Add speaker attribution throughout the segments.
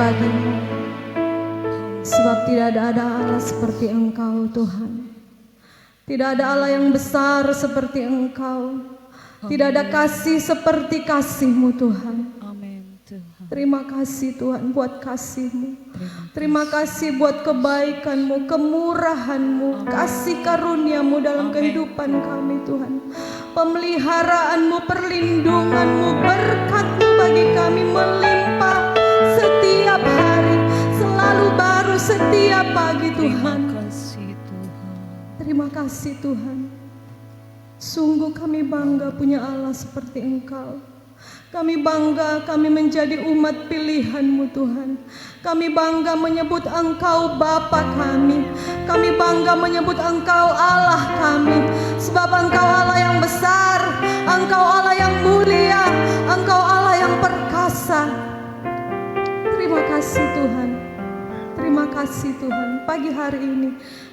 Speaker 1: bagimu. Sebab tidak ada Allah seperti Engkau Tuhan. Tidak ada Allah yang besar seperti Engkau. Tidak ada kasih seperti kasih-Mu Tuhan. Terima kasih Tuhan buat kasih-Mu. Terima kasih buat kebaikan-Mu, kemurahan-Mu, kasih karunia-Mu dalam kehidupan kami Tuhan. Pemeliharaan-Mu, perlindungan-Mu, berkat-Mu bagi kami melimpah setiap hari, selalu baru setiap pagi Tuhan. Terima kasih Tuhan. Sungguh kami bangga punya Allah seperti Engkau. Kami bangga kami menjadi umat pilihan-Mu Tuhan. Kami bangga menyebut Engkau Bapa kami. Kami bangga menyebut Engkau Allah kami. Sebab Engkau Allah yang besar, Engkau Allah yang mulia, Engkau Allah yang perkasa. Terima kasih Tuhan. Terima kasih Tuhan. Pagi hari ini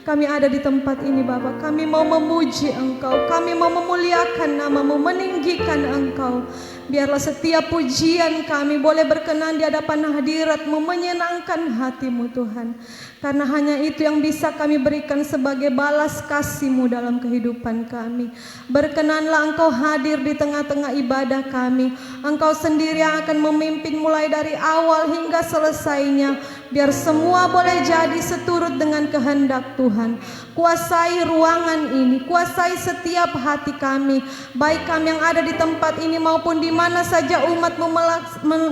Speaker 1: kami ada di tempat ini Bapa. Kami mau memuji Engkau. Kami mau memuliakan nama-Mu, meninggikan Engkau. Biarlah setiap pujian kami boleh berkenan di hadapan hadirat-Mu, menyenangkan hati-Mu Tuhan. Karena hanya itu yang bisa kami berikan sebagai balas kasih-Mu dalam kehidupan kami. Berkenanlah Engkau hadir di tengah-tengah ibadah kami. Engkau sendiri yang akan memimpin mulai dari awal hingga selesainya. Biar semua boleh jadi seturut dengan kehendak Tuhan. Kuasai ruangan ini, kuasai setiap hati kami, baik kami yang ada di tempat ini maupun di mana saja umat-Mu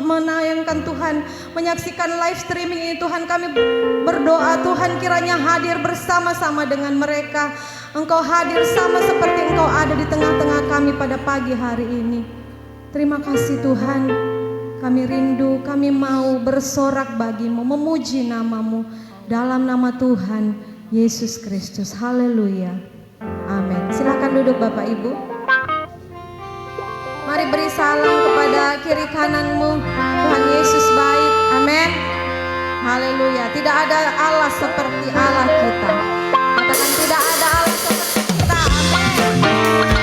Speaker 1: menayangkan Tuhan, menyaksikan live streaming ini Tuhan. Kami berdoa Tuhan kiranya hadir bersama-sama dengan mereka. Engkau hadir sama seperti Engkau ada di tengah-tengah kami pada pagi hari ini. Terima kasih Tuhan. Kami rindu, kami mau bersorak bagi-Mu, memuji nama-Mu dalam nama Tuhan Yesus Kristus. Haleluya. Amin. Silakan duduk Bapak Ibu. Mari beri salam kepada kiri kananmu. Tuhan Yesus baik. Amin. Haleluya. Tidak ada Allah seperti Allah kita. Katakan tidak ada Allah seperti kita. Amin.
Speaker 2: Hallelujah.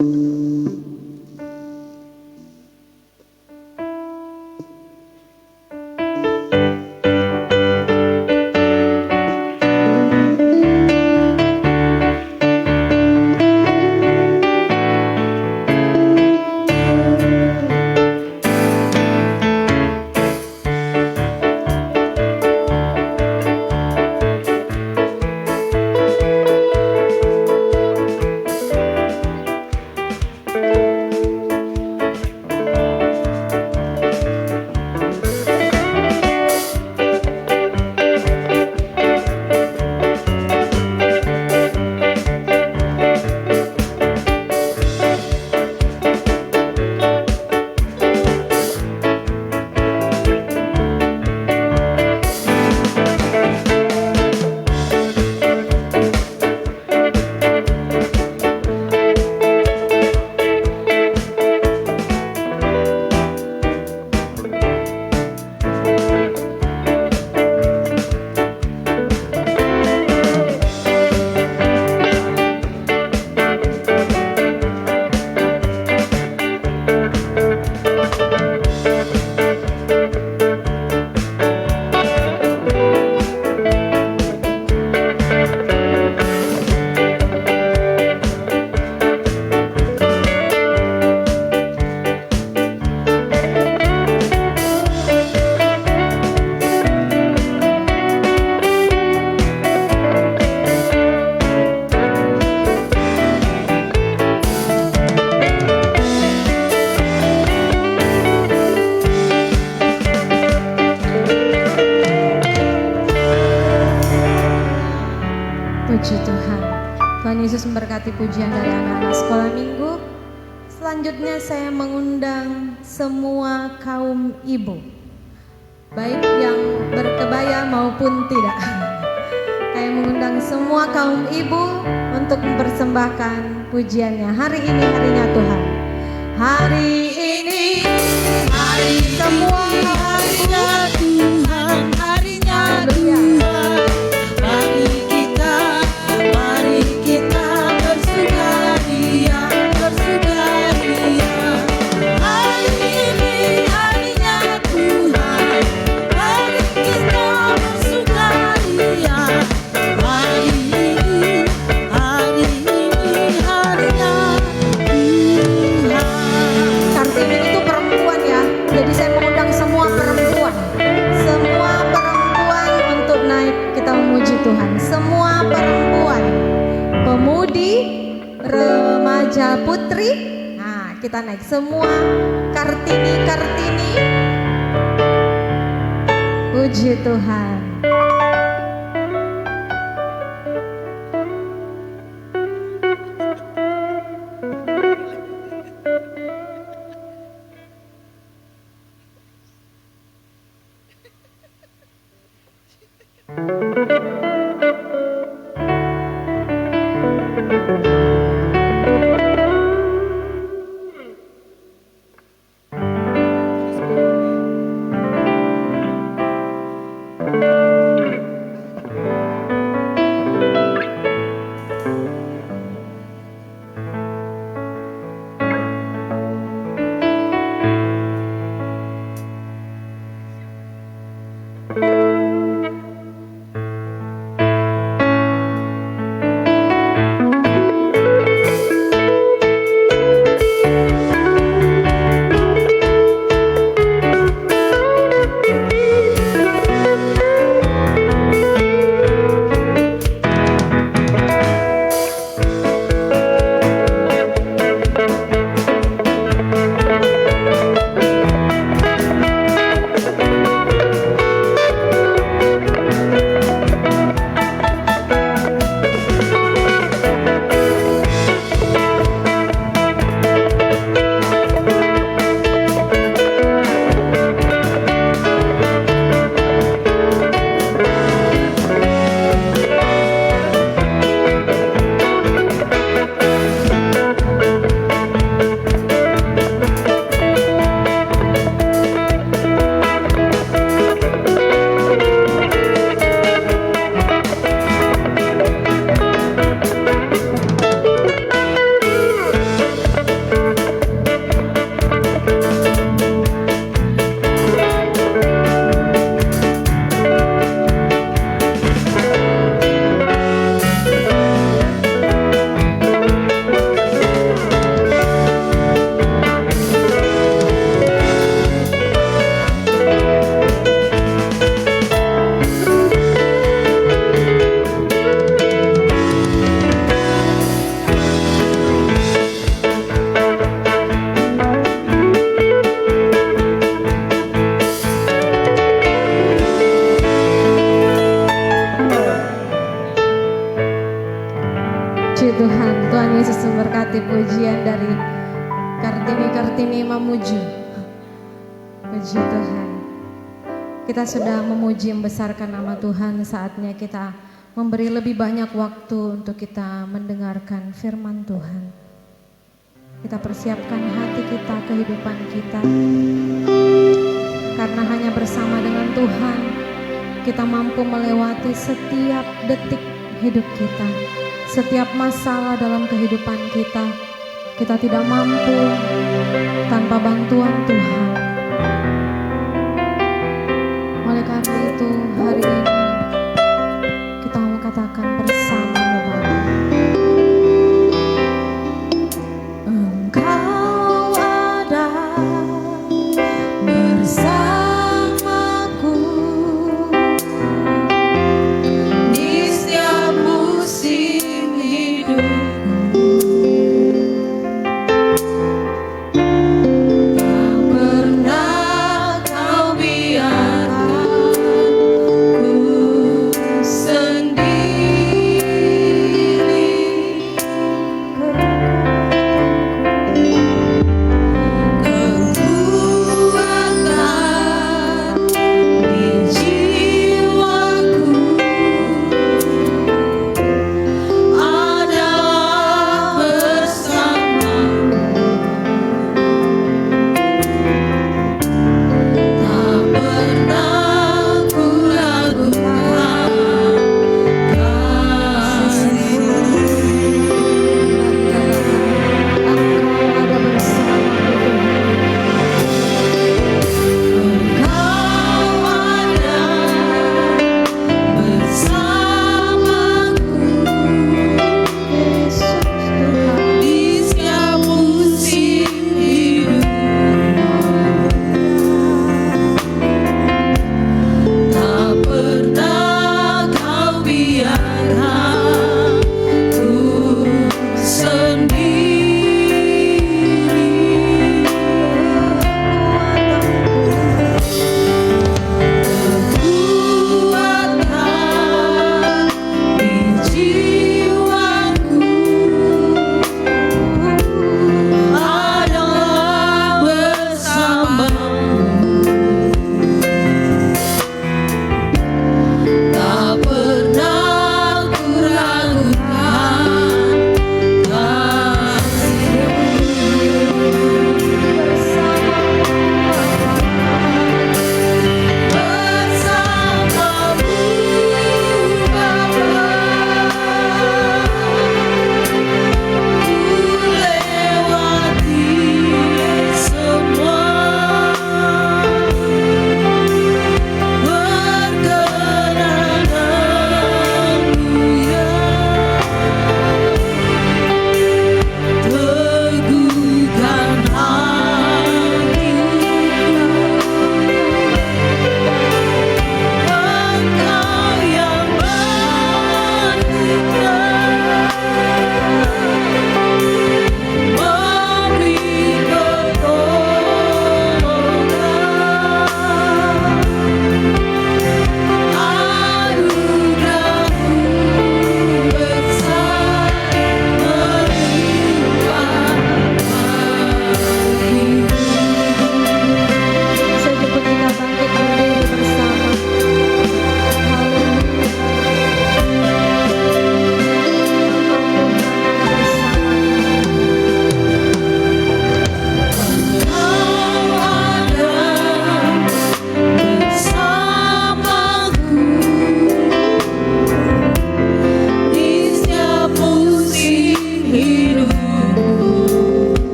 Speaker 2: Puji Tuhan. Tuhan Yesus memberkati pujian dari anak-anak sekolah minggu. Selanjutnya saya mengundang semua kaum ibu, baik yang berkebaya maupun tidak. Saya mengundang semua kaum ibu untuk mempersembahkan pujiannya. Hari ini harinya Tuhan. Hari ini hari semua harinya Tuhan, harinya Tuhan. Mari kita bersukaria, bersukaria. Hari ini harinya Tuhan, mari kita bersukaria. Hari ini harinya Tuhan. Kartini itu perempuan ya, jadi saya mengundang semua perempuan. Semua perempuan untuk naik kita memuji Tuhan. Semua perempuan, pemudi, remaja, putri. Nah, kita naik semua. Kartini. Puji Tuhan. Tuhan. Tuhan Yesus memberkati pujian dari Kartini Mamuju. Puji Tuhan. Kita sudah memuji membesarkan nama Tuhan, saatnya kita memberi lebih banyak waktu untuk kita mendengarkan firman Tuhan. Kita persiapkan hati kita, kehidupan kita. Karena hanya bersama dengan Tuhan kita mampu melewati setiap detik hidup kita. Setiap masalah dalam kehidupan kita, kita tidak mampu tanpa bantuan Tuhan. Oleh karena itu hari ini kita mau katakan bersama Bapa. Engkau ada bersamaku di setiap musim hidupku. Tak pernah kau biarkan ku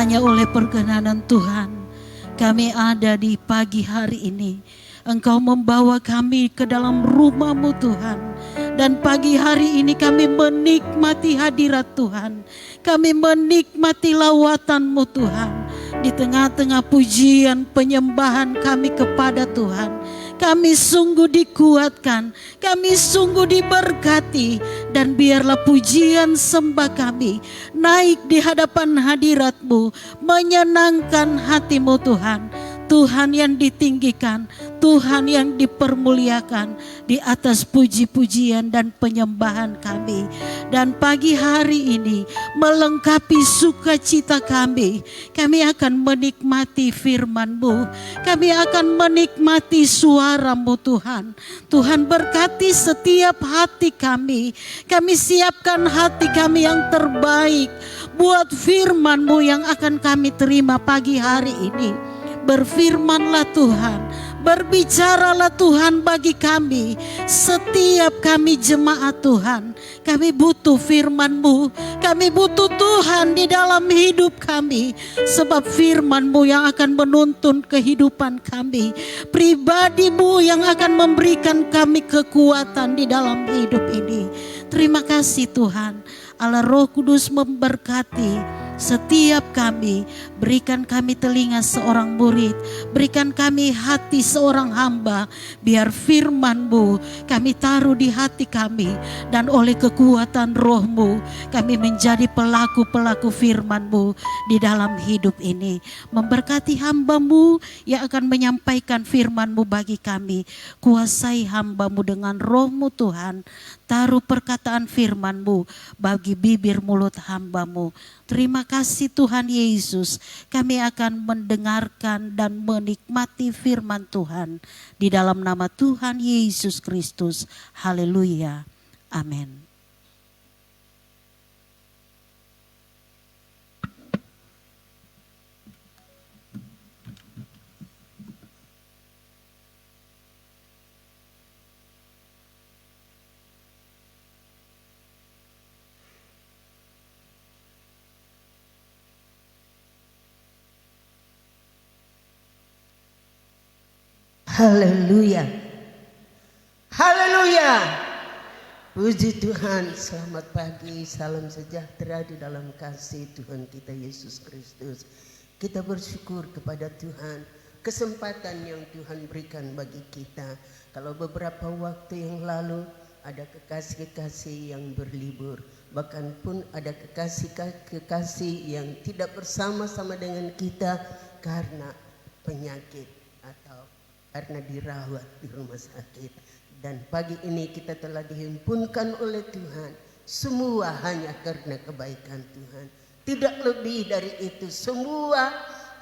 Speaker 3: hanya oleh perkenanan Tuhan kami ada di pagi hari ini. Engkau membawa kami ke dalam rumah-Mu Tuhan. Dan pagi hari ini kami menikmati hadirat Tuhan. Kami menikmati lawatan-Mu Tuhan. Di tengah-tengah pujian penyembahan kami kepada Tuhan, kami sungguh dikuatkan, kami sungguh diberkati. Dan biarlah pujian sembah kami naik di hadapan hadirat-Mu, menyenangkan hati-Mu Tuhan. Tuhan yang ditinggikan, Tuhan yang dipermuliakan di atas puji-pujian dan penyembahan kami. Dan pagi hari ini melengkapi sukacita kami akan menikmati firman-Mu, kami akan menikmati suara-Mu Tuhan. Tuhan berkati setiap hati kami siapkan hati kami yang terbaik buat firman-Mu yang akan kami terima pagi hari ini. Berfirmanlah Tuhan, berbicaralah Tuhan bagi kami, setiap kami jemaat Tuhan. Kami butuh firman-Mu, kami butuh Tuhan di dalam hidup kami. Sebab firman-Mu yang akan menuntun kehidupan kami, pribadi-Mu yang akan memberikan kami kekuatan di dalam hidup ini. Terima kasih Tuhan, Allah Roh Kudus memberkati setiap kami. Berikan kami telinga seorang murid, berikan kami hati seorang hamba. Biar firman-Mu kami taruh di hati kami, dan oleh kekuatan Roh-Mu kami menjadi pelaku-pelaku firman-Mu di dalam hidup ini. Memberkati hamba-Mu yang akan menyampaikan firman-Mu bagi kami. Kuasai hamba-Mu dengan Roh-Mu Tuhan. Taruh perkataan firman-Mu bagi bibir mulut hamba-Mu. Terima kasih Tuhan Yesus, kami akan mendengarkan dan menikmati firman Tuhan di dalam nama Tuhan Yesus Kristus. Haleluya. Amin.
Speaker 4: Haleluya. Haleluya. Puji Tuhan, selamat pagi, salam sejahtera di dalam kasih Tuhan kita Yesus Kristus. Kita bersyukur kepada Tuhan, kesempatan yang Tuhan berikan bagi kita. Kalau beberapa waktu yang lalu ada kekasih-kekasih yang berlibur, bahkan pun ada kekasih-kekasih yang tidak bersama-sama dengan kita karena penyakit atau karena dirawat di rumah sakit. Dan pagi ini kita telah dihimpunkan oleh Tuhan, semua hanya karena kebaikan Tuhan. Tidak lebih dari itu, semua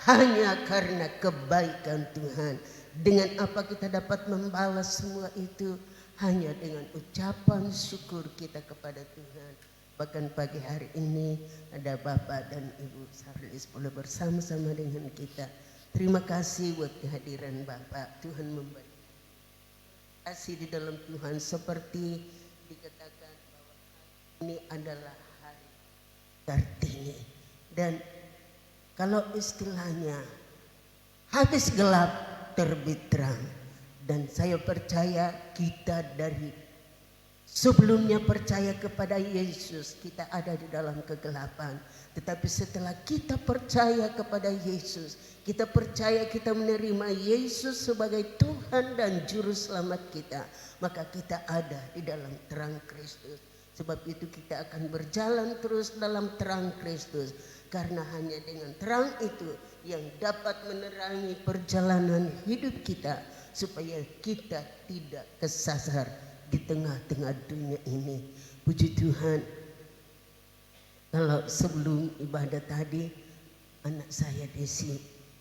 Speaker 4: hanya karena kebaikan Tuhan. Dengan apa kita dapat membalas semua itu? Hanya dengan ucapan syukur kita kepada Tuhan. Bahkan pagi hari ini ada Bapak dan Ibu Sarlis boleh bersama-sama dengan kita. Terima kasih buat kehadiran Bapak. Tuhan memberi kasih di dalam Tuhan, seperti dikatakan bahwa ini adalah hari Kartini. Dan kalau istilahnya habis gelap terbit terang. Dan saya percaya kita dari sebelumnya percaya kepada Yesus, kita ada di dalam kegelapan. Tetapi setelah kita percaya kepada Yesus, kita percaya kita menerima Yesus sebagai Tuhan dan Juru Selamat kita, maka kita ada di dalam terang Kristus. Sebab itu kita akan berjalan terus dalam terang Kristus. Karena hanya dengan terang itu yang dapat menerangi perjalanan hidup kita, supaya kita tidak kesasar di tengah-tengah dunia ini. Puji Tuhan. Kalau sebelum ibadah tadi, anak saya Desi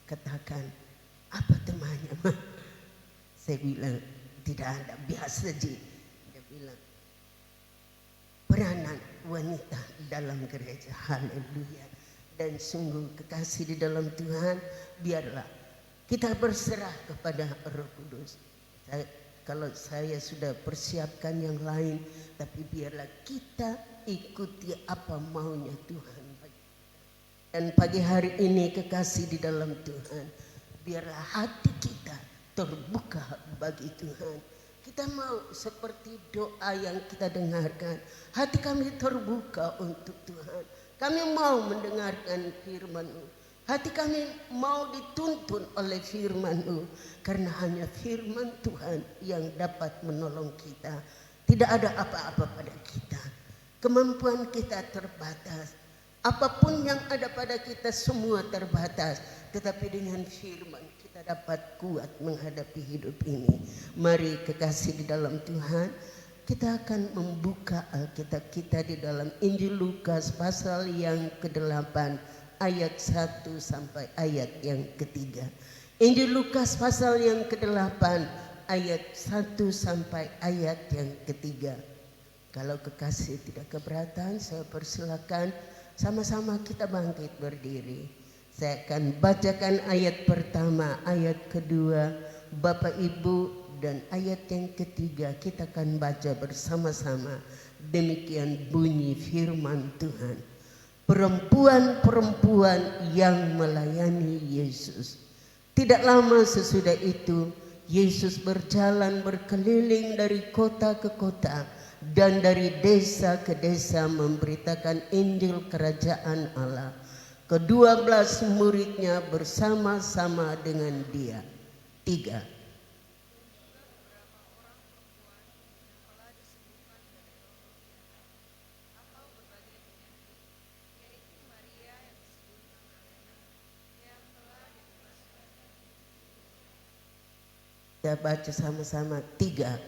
Speaker 4: katakan, apa temannya? Saya bilang, tidak ada, biasa Ji. Dia bilang, peranan wanita dalam gereja. Haleluya. Dan sungguh kekasih di dalam Tuhan, biarlah kita berserah kepada Roh Kudus. Kalau saya sudah persiapkan yang lain, tapi biarlah kita ikuti apa maunya Tuhan. Dan pagi hari ini kekasih di dalam Tuhan, biarlah hati kita terbuka bagi Tuhan. Kita mau seperti doa yang kita dengarkan, hati kami terbuka untuk Tuhan. Kami mau mendengarkan firman-Mu. Hati kami mau dituntun oleh firman-Mu, karena hanya firman Tuhan yang dapat menolong kita. Tidak ada apa-apa pada kita. Kemampuan kita terbatas. Apapun yang ada pada kita semua terbatas. Tetapi dengan firman kita dapat kuat menghadapi hidup ini. Mari kekasih di dalam Tuhan, kita akan membuka Alkitab kita di dalam Injil Lukas pasal yang ke-8 ayat 1 sampai ayat yang ke-3. Injil Lukas pasal yang ke-8 ayat 1 sampai ayat yang ke-3. Kalau kekasih tidak keberatan, saya persilakan sama-sama kita bangkit berdiri. Saya akan bacakan ayat pertama, ayat kedua, Bapak Ibu, dan ayat yang ketiga kita akan baca bersama-sama. Demikian bunyi firman Tuhan. Perempuan-perempuan yang melayani Yesus. Tidak lama sesudah itu, Yesus berjalan berkeliling dari kota ke kota dan dari desa ke desa memberitakan Injil Kerajaan Allah. Ke-12 muridnya bersama-sama dengan dia. 3. Kita baca sama-sama. 3.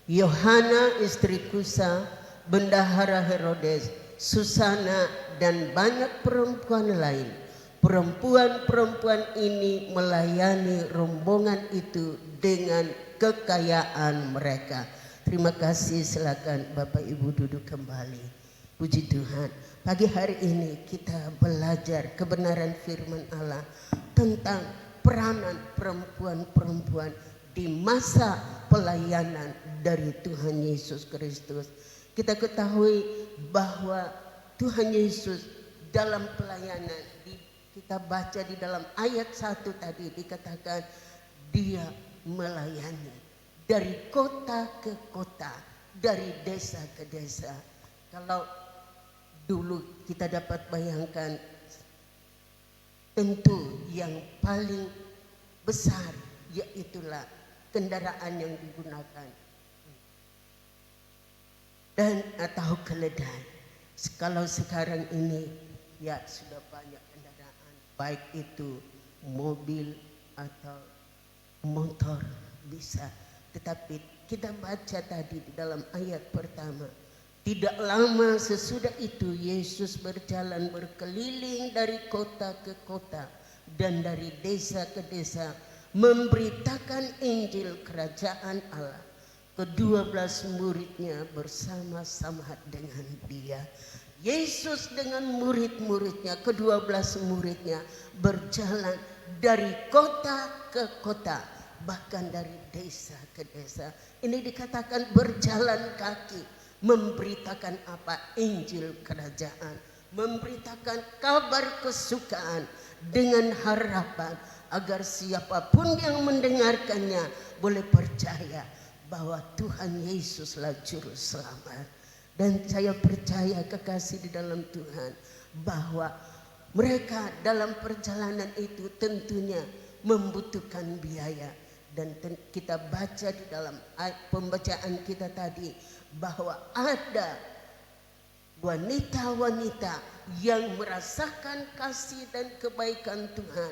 Speaker 4: Yohana istri Kusa, bendahara Herodes, Susana, dan banyak perempuan lain. Perempuan-perempuan ini melayani rombongan itu dengan kekayaan mereka. Terima kasih, silakan Bapak Ibu duduk kembali. Puji Tuhan, pagi hari ini kita belajar kebenaran firman Allah tentang peranan perempuan-perempuan di masa pelayanan dari Tuhan Yesus Kristus. Kita ketahui bahwa Tuhan Yesus dalam pelayanan, kita baca di dalam ayat 1 tadi dikatakan dia melayani dari kota ke kota, dari desa ke desa. Kalau dulu kita dapat bayangkan, tentu yang paling besar yaitulah kendaraan yang digunakan dan atau keledai. Kalau sekarang ini ya sudah banyak kendaraan, baik itu mobil atau motor bisa. Tetapi kita baca tadi di dalam ayat pertama, tidak lama sesudah itu Yesus berjalan berkeliling dari kota ke kota dan dari desa ke desa memberitakan Injil Kerajaan Allah. Ke-12 muridnya bersama-sama dengan dia. Yesus dengan murid-muridnya, ke-12 muridnya berjalan dari kota ke kota, bahkan dari desa ke desa. Ini dikatakan berjalan kaki, memberitakan apa? Injil Kerajaan, memberitakan kabar kesukaan dengan harapan agar siapapun yang mendengarkannya boleh percaya bahwa Tuhan Yesuslah juru selamat. Dan saya percaya kekasih di dalam Tuhan bahwa mereka dalam perjalanan itu tentunya membutuhkan biaya. Dan kita baca di dalam pembacaan kita tadi bahwa ada wanita-wanita yang merasakan kasih dan kebaikan Tuhan,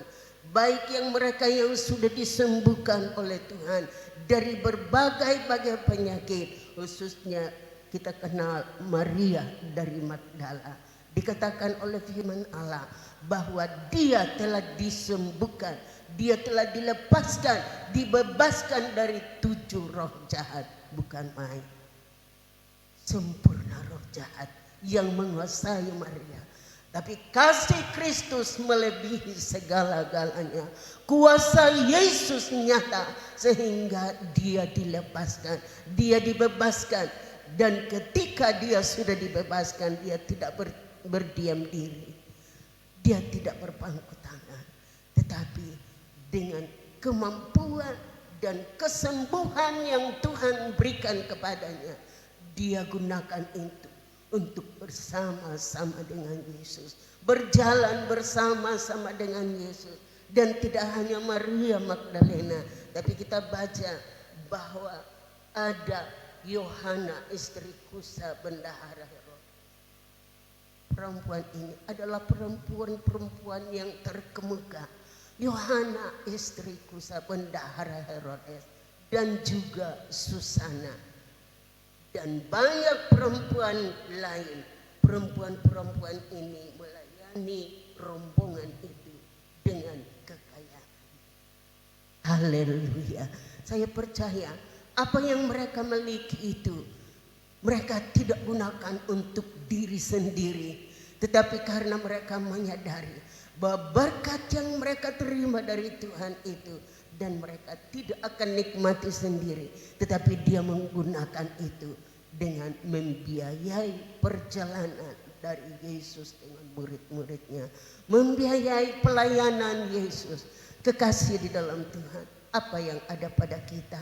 Speaker 4: baik yang mereka yang sudah disembuhkan oleh Tuhan dari berbagai-bagai penyakit, khususnya kita kenal Maria dari Magdala. Dikatakan oleh firman Allah bahwa dia telah disembuhkan, dia telah dilepaskan, dibebaskan dari 7 roh jahat. Bukan main, sempurna roh jahat yang menguasai Maria. Tapi kasih Kristus melebihi segala-galanya. Kuasa Yesus nyata sehingga dia dilepaskan, dia dibebaskan. Dan ketika dia sudah dibebaskan, dia tidak berdiam diri. dia tidak berpangku tangan, tetapi dengan kemampuan dan kesembuhan yang Tuhan berikan kepadanya, dia gunakan itu untuk bersama-sama dengan Yesus, berjalan bersama-sama dengan Yesus. Dan tidak hanya Maria Magdalena, tapi kita baca bahwa ada Yohana istri Kusa bendahara Herodes. Perempuan ini adalah perempuan yang terkemuka. Yohana istri Kusa bendahara Herodes dan juga Susana. Dan banyak perempuan lain. Perempuan-perempuan ini melayani rombongan itu dengan kekayaan. Haleluya. Saya percaya apa yang mereka miliki itu mereka tidak gunakan untuk diri sendiri, tetapi karena mereka menyadari bahwa berkat yang mereka terima dari Tuhan itu, dan mereka tidak akan nikmati sendiri, tetapi dia menggunakan itu dengan membiayai perjalanan dari Yesus dengan murid-muridnya, membiayai pelayanan Yesus. Kekasih di dalam Tuhan, apa yang ada pada kita,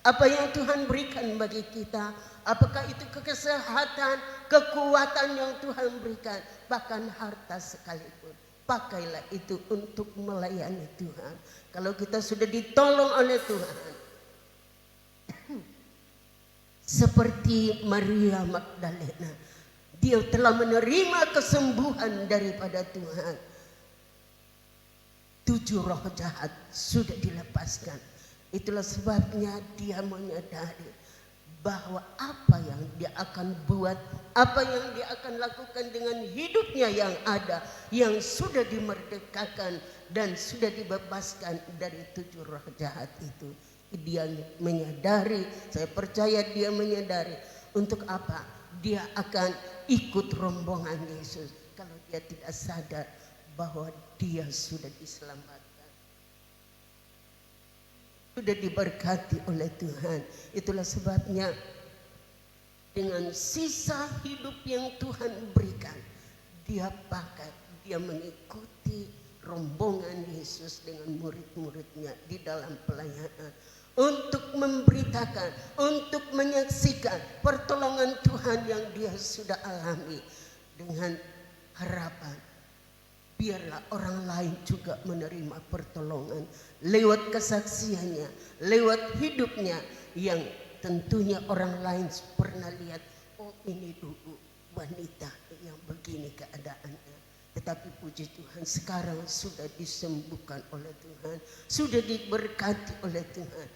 Speaker 4: apa yang Tuhan berikan bagi kita, apakah itu kesehatan, kekuatan yang Tuhan berikan, bahkan harta sekalipun, pakailah itu untuk melayani Tuhan. Kalau kita sudah ditolong oleh Tuhan, seperti Maria Magdalena, dia telah menerima kesembuhan daripada Tuhan. 7 roh jahat sudah dilepaskan. Itulah sebabnya dia menyadari bahwa apa yang dia akan buat, apa yang dia akan lakukan dengan hidupnya yang ada, yang sudah dimerdekakan dan sudah dibebaskan dari 7 roh jahat itu. Dia menyadari, saya percaya dia menyadari untuk apa dia akan ikut rombongan Yesus kalau dia tidak sadar bahwa dia sudah diselamatkan, sudah diberkati oleh Tuhan. Itulah sebabnya dengan sisa hidup yang Tuhan berikan, dia pakai, dia mengikuti rombongan Yesus dengan murid-muridnya di dalam pelayanan, untuk memberitakan, untuk menyaksikan pertolongan Tuhan yang dia sudah alami, dengan harapan biarlah orang lain juga menerima pertolongan lewat kesaksiannya, lewat hidupnya, yang tentunya orang lain pernah lihat, oh ini dulu wanita yang begini keadaannya. Tetapi puji Tuhan, sekarang sudah disembuhkan oleh Tuhan, sudah diberkati oleh Tuhan.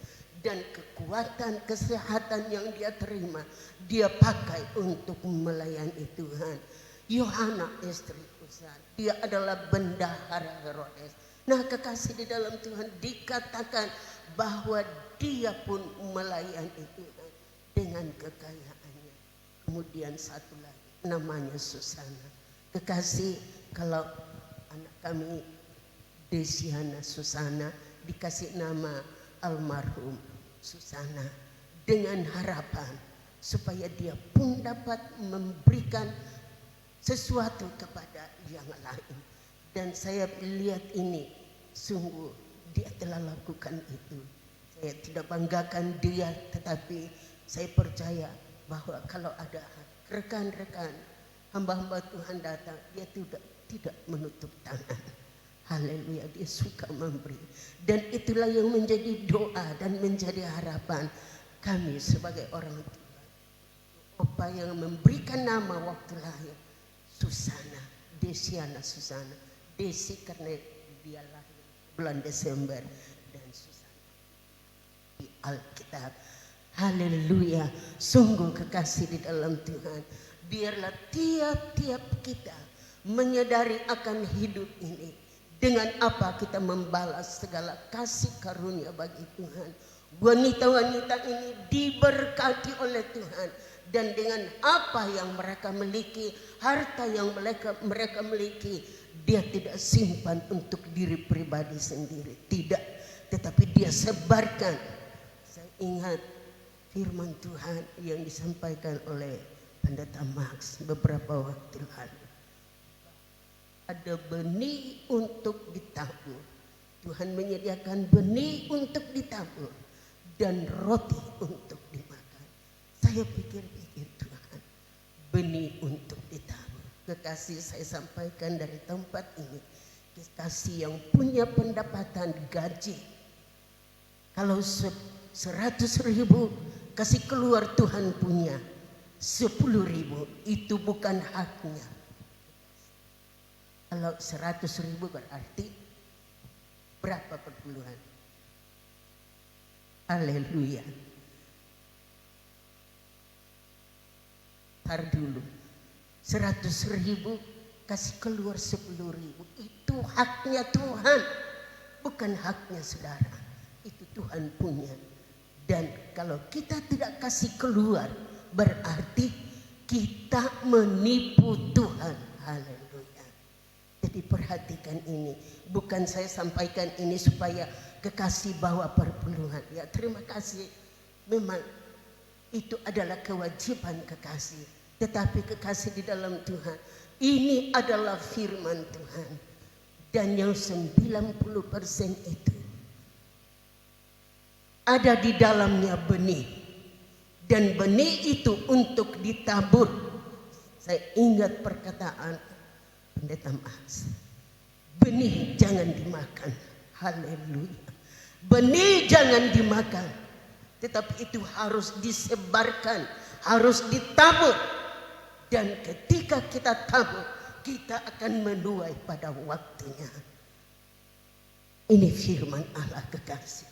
Speaker 4: Dan kekuatan kesehatan yang dia terima, dia pakai untuk melayani Tuhan. Yohana istri Kusa, dia adalah bendahara Herodes. Nah, kekasih di dalam Tuhan, dikatakan bahwa dia pun melayani Tuhan dengan kekayaannya. Kemudian satu lagi namanya Susana. Kekasih, kalau anak kami Desiana Susana dikasih nama almarhum Susana, dengan harapan supaya dia pun dapat memberikan sesuatu kepada yang lain. Dan saya lihat ini, sungguh dia telah lakukan itu. Saya tidak banggakan dia, tetapi saya percaya bahwa kalau ada rekan-rekan hamba-hamba Tuhan datang, dia tidak menutup tangan. Haleluya, dia suka memberi. Dan itulah yang menjadi doa dan menjadi harapan kami sebagai orang tua. Opa yang memberikan nama waktu lahir Susana, Desiana Susana. Desi karena dia lahir bulan Desember, dan Susana di Alkitab. Haleluya, sungguh kekasih di dalam Tuhan. Biarlah tiap-tiap kita menyadari akan hidup ini. Dengan apa kita membalas segala kasih karunia bagi Tuhan. Wanita-wanita ini diberkati oleh Tuhan. Dan dengan apa yang mereka miliki, harta yang mereka miliki, dia tidak simpan untuk diri pribadi sendiri. Tidak, tetapi dia sebarkan. Saya ingat firman Tuhan yang disampaikan oleh Pendeta Max beberapa waktu lalu. ada benih untuk ditabur. Tuhan menyediakan benih untuk ditabur dan roti untuk dimakan. Saya pikir-pikir, Tuhan, benih untuk ditabur. Kekasih, saya sampaikan dari tempat ini, kekasih yang punya pendapatan gaji, kalau 100.000 kasih keluar, Tuhan punya 10.000, itu bukan haknya. Kalau 100.000 berarti berapa perpuluhan? Haleluya. Tar dulu, 100.000 kasih keluar 10.000, itu haknya Tuhan, bukan haknya saudara. Itu Tuhan punya. Dan kalau kita tidak kasih keluar, berarti kita menipu Tuhan. Haleluya. Jadi perhatikan ini. Bukan saya sampaikan ini supaya kekasih bawa perpuluhan. Ya, terima kasih. Memang itu adalah kewajiban kekasih. Tetapi kekasih di dalam Tuhan, ini adalah firman Tuhan. Dan yang 90% itu ada di dalamnya benih. Dan benih itu untuk ditabur. Saya ingat perkataan Pendeta Mas. Benih jangan dimakan. Haleluya. Benih jangan dimakan. Tetapi itu harus disebarkan. Harus ditabur. Dan ketika kita tabur, kita akan menuai pada waktunya. Ini firman Allah kekasih.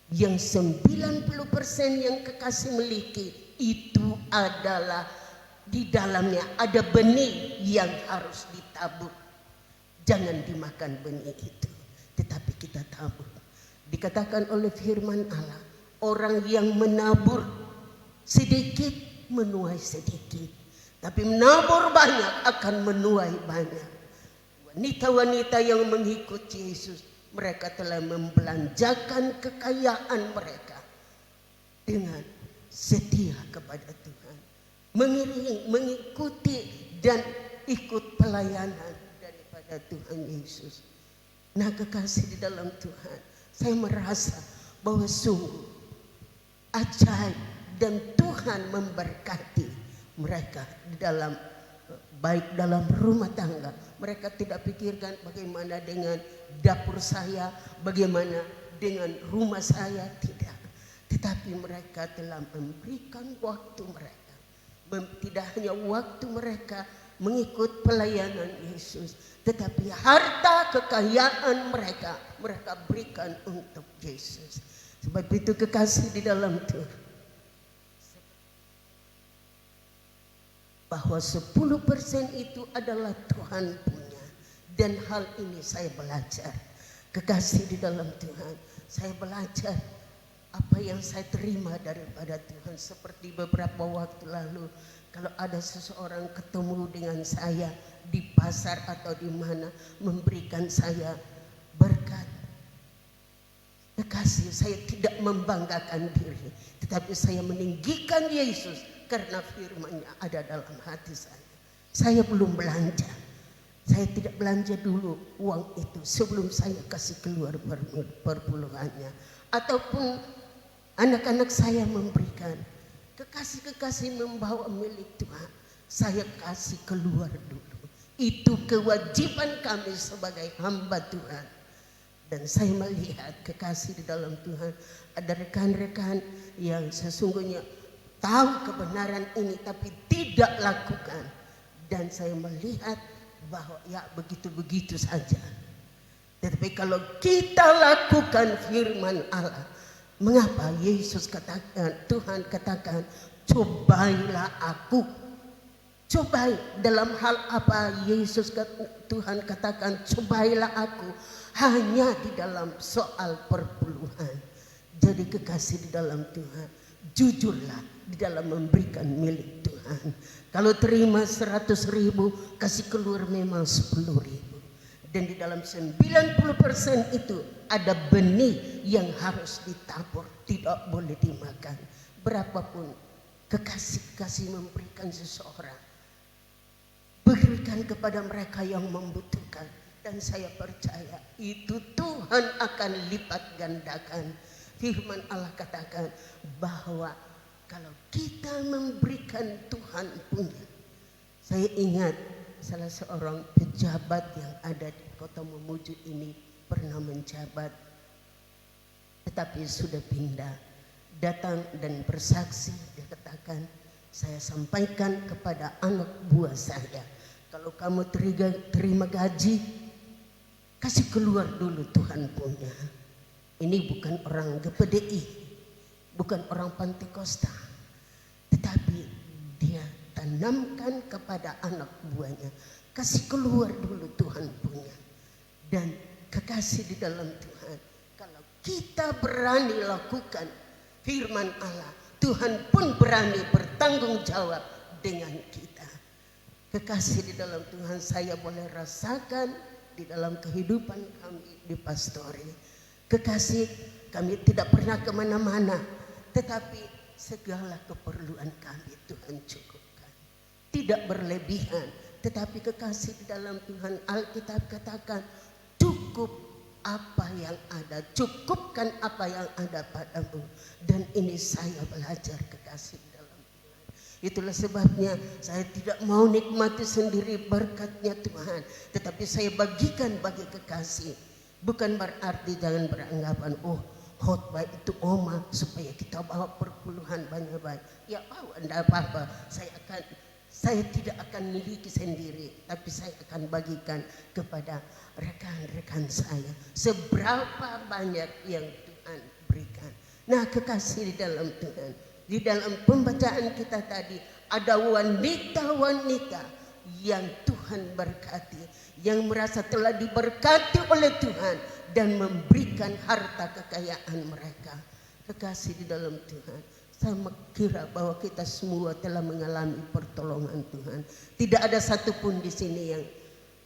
Speaker 4: Yang 90% yang kekasih miliki itu adalah di dalamnya ada benih yang harus ditabur. Jangan dimakan benih itu, tetapi kita tabur. Dikatakan oleh firman Allah, orang yang menabur sedikit menuai sedikit, tapi menabur banyak akan menuai banyak. Wanita-wanita yang mengikuti Yesus, mereka telah membelanjakan kekayaan mereka dengan setia kepada Tuhan, mengikuti dan ikut pelayanan daripada Tuhan Yesus. Nah, kekasih di dalam Tuhan, saya merasa bahwa sungguh ajaib dan Tuhan memberkati mereka di dalam, baik dalam rumah tangga. Mereka tidak pikirkan bagaimana dengan dapur saya, bagaimana dengan rumah saya, tidak. Tetapi mereka telah memberikan waktu mereka. Tidak hanya waktu mereka mengikut pelayanan Yesus, tetapi harta kekayaan mereka berikan untuk Yesus. Sebab itu kekasih di dalam Tuhan, bahwa 10% itu adalah Tuhan punya. Dan hal ini saya belajar. Kekasih di dalam Tuhan, saya belajar apa yang saya terima daripada Tuhan. Seperti beberapa waktu lalu, kalau ada seseorang ketemu dengan saya di pasar atau di mana, memberikan saya berkat. Kekasih, saya tidak membanggakan diri, tetapi saya meninggikan Yesus karena firman-Nya ada dalam hati saya. Saya belum belanja. Saya tidak belanja dulu uang itu sebelum saya kasih keluar perpuluhannya. Ataupun anak-anak saya memberikan. Kekasih-kekasih membawa milik Tuhan, saya kasih keluar dulu. Itu kewajiban kami sebagai hamba Tuhan. Dan saya melihat kekasih di dalam Tuhan, ada rekan-rekan yang sesungguhnya tahu kebenaran ini tapi tidak lakukan. Dan saya melihat bahwa ya begitu-begitu saja. Tetapi kalau kita lakukan firman Allah, mengapa Yesus katakan, Tuhan katakan, cobailah aku. Cobai, dalam hal apa Yesus Tuhan katakan cobailah aku? Hanya di dalam soal perpuluhan. Jadi kekasih di dalam Tuhan, jujurlah di dalam memberikan milik Tuhan. Kalau terima 100.000, kasih keluar memang 10.000. Dan di dalam 90% itu ada benih yang harus ditabur, tidak boleh dimakan. Berapapun kekasih memberikan seseorang, berikan berikan kepada mereka yang membutuhkan. Dan saya percaya itu Tuhan akan lipat gandakan. Firman Allah katakan bahwa kalau kita memberikan Tuhan punya. Saya ingat salah seorang pejabat yang ada di kota Mamuju ini pernah menjabat, tetapi sudah pindah. Datang dan bersaksi, dia katakan, saya sampaikan kepada anak buah saya, kalau kamu terima gaji, kasih keluar dulu Tuhan punya. Ini bukan orang GPDI, bukan orang Pantekosta, tetapi dia tanamkan kepada anak buahnya, kasih keluar dulu Tuhan punya. Dan kekasih di dalam Tuhan, kalau kita berani lakukan firman Allah, Tuhan pun berani bertanggung jawab dengan kita. Kekasih di dalam Tuhan, saya boleh rasakan di dalam kehidupan kami di pastori. Kekasih, kami tidak pernah kemana-mana, tetapi segala keperluan kami Tuhan cukupkan. Tidak berlebihan, tetapi kekasih di dalam Tuhan, Alkitab katakan cukup apa yang ada, cukupkan apa yang ada padamu. Dan ini saya belajar kekasih dalam Tuhan. Itulah sebabnya saya tidak mau nikmati sendiri berkatnya Tuhan, tetapi saya bagikan bagi kekasih. Bukan berarti jangan beranggapan, oh khotbah itu oma supaya kita bawa perpuluhan banyak-banyak. Ya bawa, tidak apa-apa. Saya tidak akan miliki sendiri, tapi saya akan bagikan kepada rekan-rekan saya seberapa banyak yang Tuhan berikan. Nah, kekasih di dalam Tuhan, di dalam pembacaan kita tadi ada wanita-wanita yang Tuhan berkati, yang merasa telah diberkati oleh Tuhan dan memberikan harta kekayaan mereka. Kekasih di dalam Tuhan, saya kira bahwa kita semua telah mengalami pertolongan Tuhan. Tidak ada satupun di sini yang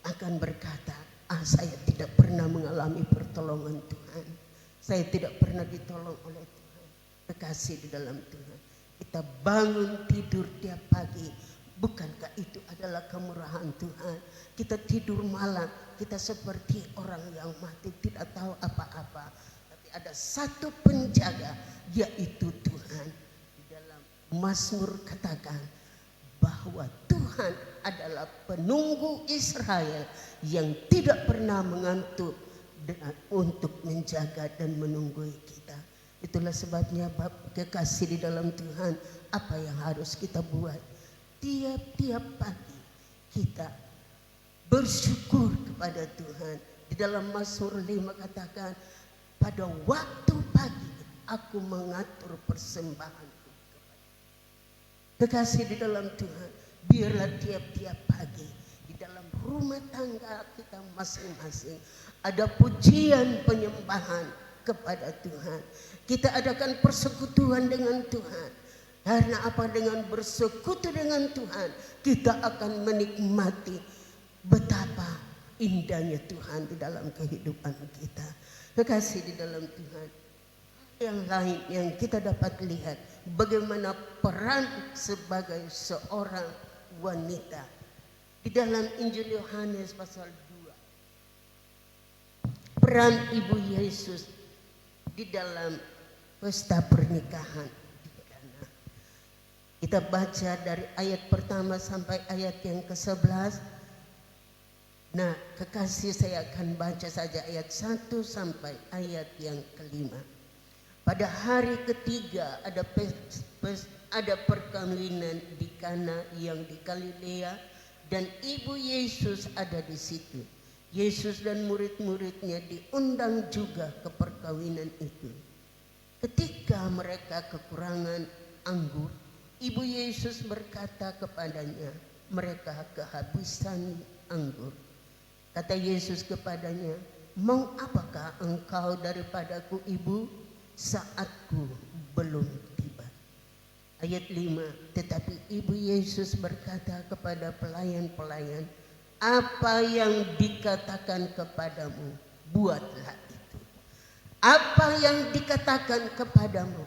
Speaker 4: akan berkata, saya tidak pernah mengalami pertolongan Tuhan. Saya tidak pernah ditolong oleh Tuhan. Kekasih di dalam Tuhan, kita bangun tidur tiap pagi. Bukankah itu adalah kemurahan Tuhan? Kita tidur malam, kita seperti orang yang mati, tidak tahu apa-apa. Tapi ada satu penjaga, yaitu Tuhan. Di dalam Mazmur katakan bahwa Tuhan adalah penunggu Israel yang tidak pernah mengantuk untuk menjaga dan menunggu kita. Itulah sebabnya kekasih di dalam Tuhan, apa yang harus kita buat? Tiap-tiap pagi kita bersyukur kepada Tuhan. Di dalam Mazmur 5 katakan, pada waktu pagi aku mengatur persembahanku. Kekasih di dalam Tuhan, biarlah tiap-tiap pagi di dalam rumah tangga kita masing-masing ada pujian penyembahan kepada Tuhan. Kita adakan persekutuan dengan Tuhan. Karena apa? Dengan bersekutu dengan Tuhan, kita akan menikmati betapa indahnya Tuhan di dalam kehidupan kita. Kekasih di dalam Tuhan, yang lain yang kita dapat lihat bagaimana peran sebagai seorang wanita di dalam Injil Yohanes pasal 2. Peran Ibu Yesus di dalam pesta pernikahan. Kita baca dari ayat pertama sampai ayat yang ke-11. Nah, kekasih, saya akan baca saja ayat 1 sampai ayat yang ke-5. Pada hari ketiga ada perkawinan di Kana yang di Galilea, dan Ibu Yesus ada di situ. Yesus dan murid-muridnya diundang juga ke perkawinan itu. Ketika mereka kekurangan anggur, Ibu Yesus berkata kepadanya, mereka kehabisan anggur. Kata Yesus kepadanya, mau apakah engkau daripadaku, Ibu? Saatku belum tiba. Ayat 5, tetapi Ibu Yesus berkata kepada pelayan-pelayan, apa yang dikatakan kepadamu, buatlah itu. Apa yang dikatakan kepadamu,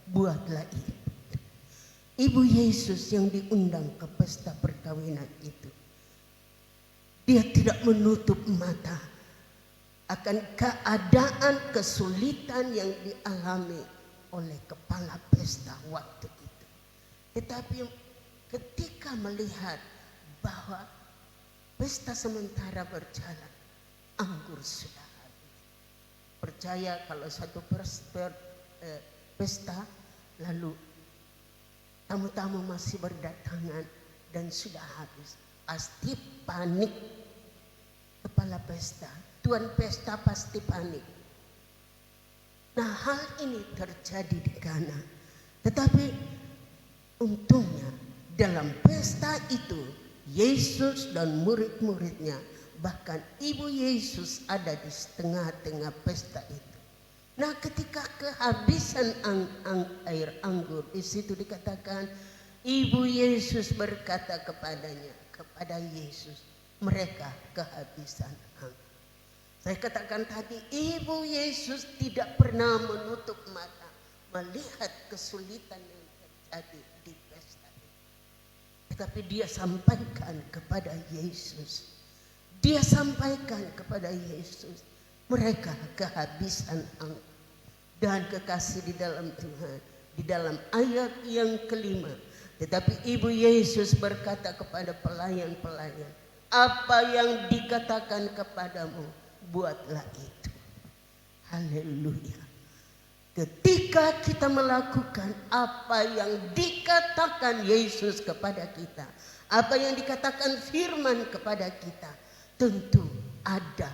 Speaker 4: buatlah itu. Ibu Yesus yang diundang ke pesta perkawinan itu, Dia tidak menutup mata akan keadaan kesulitan yang dialami oleh kepala pesta waktu itu. Tetapi ketika melihat bahwa pesta sementara berjalan, anggur sudah habis. Percaya kalau satu pesta lalu tamu-tamu masih berdatangan dan sudah habis, pasti panik kepala pesta. Tuan pesta pasti panik. Nah, hal ini terjadi di Kana. Tetapi untungnya dalam pesta itu Yesus dan murid-muridnya, bahkan Ibu Yesus ada di tengah-tengah pesta itu. Nah, ketika kehabisan air anggur, di situ dikatakan Ibu Yesus berkata kepada Yesus, mereka kehabisan anggur. Saya katakan tadi, Ibu Yesus tidak pernah menutup mata melihat kesulitan yang terjadi di pesta itu. Tetapi dia sampaikan kepada Yesus. Dia sampaikan kepada Yesus, mereka kehabisan anggur. Dan kekasih di dalam Tuhan, di dalam ayat yang kelima, tetapi Ibu Yesus berkata kepada pelayan-pelayan, apa yang dikatakan kepadamu, buatlah itu. Haleluya. Ketika kita melakukan apa yang dikatakan Yesus kepada kita, apa yang dikatakan firman kepada kita, tentu ada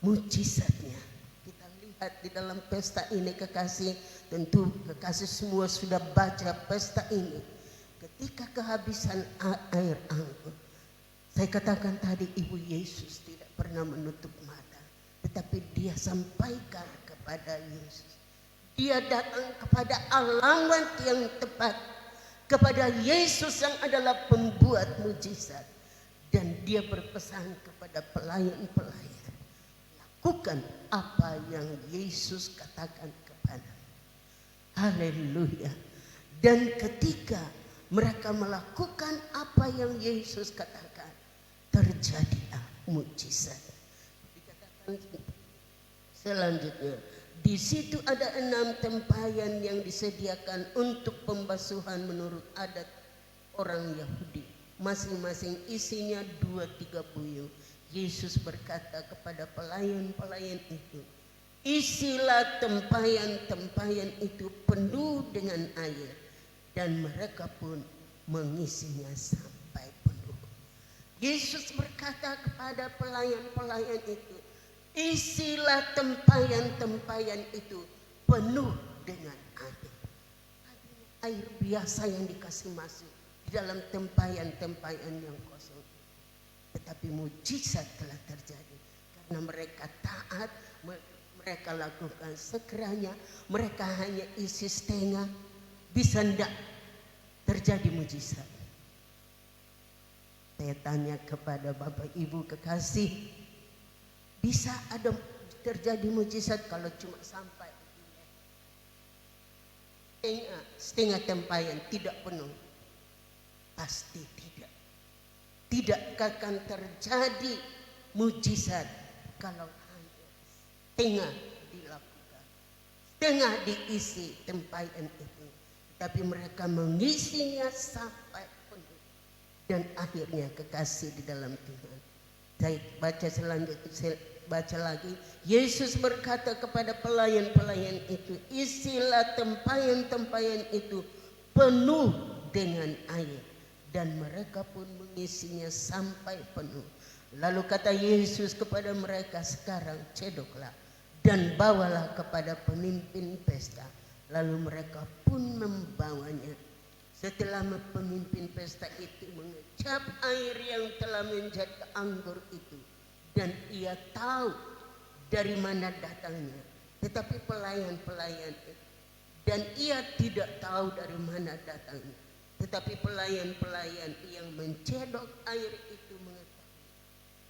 Speaker 4: mujizatnya. Kita lihat di dalam pesta ini, kekasih, tentu kekasih semua sudah baca pesta ini. Ketika kehabisan air anggur, saya katakan tadi, Ibu Yesus tidak pernah menutup mata, tetapi dia sampaikan kepada Yesus. Dia datang kepada alamat yang tepat, kepada Yesus yang adalah pembuat mujizat. Dan dia berpesan kepada pelayan-pelayan, lakukan apa yang Yesus katakan kepada. Haleluya. Dan ketika mereka melakukan apa yang Yesus katakan, terjadilah mujizat. Dikatakan selanjutnya, di situ ada 6 tempayan yang disediakan untuk pembasuhan menurut adat orang Yahudi. Masing-masing isinya 2-3 buyung. Yesus berkata kepada pelayan-pelayan itu, isilah tempayan-tempayan itu penuh dengan air. Dan mereka pun mengisinya sampai penuh. Yesus berkata kepada pelayan-pelayan itu, isilah tempayan-tempayan itu penuh dengan air. Air biasa yang dikasih masuk di dalam tempayan-tempayan yang kosong. Tetapi mujizat telah terjadi karena mereka taat, mereka lakukan sekiranya mereka hanya isi setengah, bisa enggak terjadi mujizat. Saya tanya kepada Bapak Ibu kekasih, bisa ada terjadi mujizat kalau cuma sampai setengah tempayan tidak penuh? Pasti tidak. Tidak akan terjadi mujizat kalau hanya setengah dilakukan, setengah diisi tempayan itu. Tapi mereka mengisinya sampai penuh. Dan akhirnya kekasih di dalam Tuhan. Saya baca selanjutnya, saya baca lagi. Yesus berkata kepada pelayan-pelayan itu, isilah tempayan-tempayan itu penuh dengan air. Dan mereka pun mengisinya sampai penuh. Lalu kata Yesus kepada mereka, sekarang cedoklah dan bawalah kepada pemimpin pesta. Lalu mereka pun membawanya. Setelah pemimpin pesta itu mengecap air yang telah menjadi anggur itu, dan ia tahu dari mana datangnya, tetapi pelayan-pelayan itu, dan ia tidak tahu dari mana datangnya, tetapi pelayan-pelayan yang mencedok air itu mengetahui.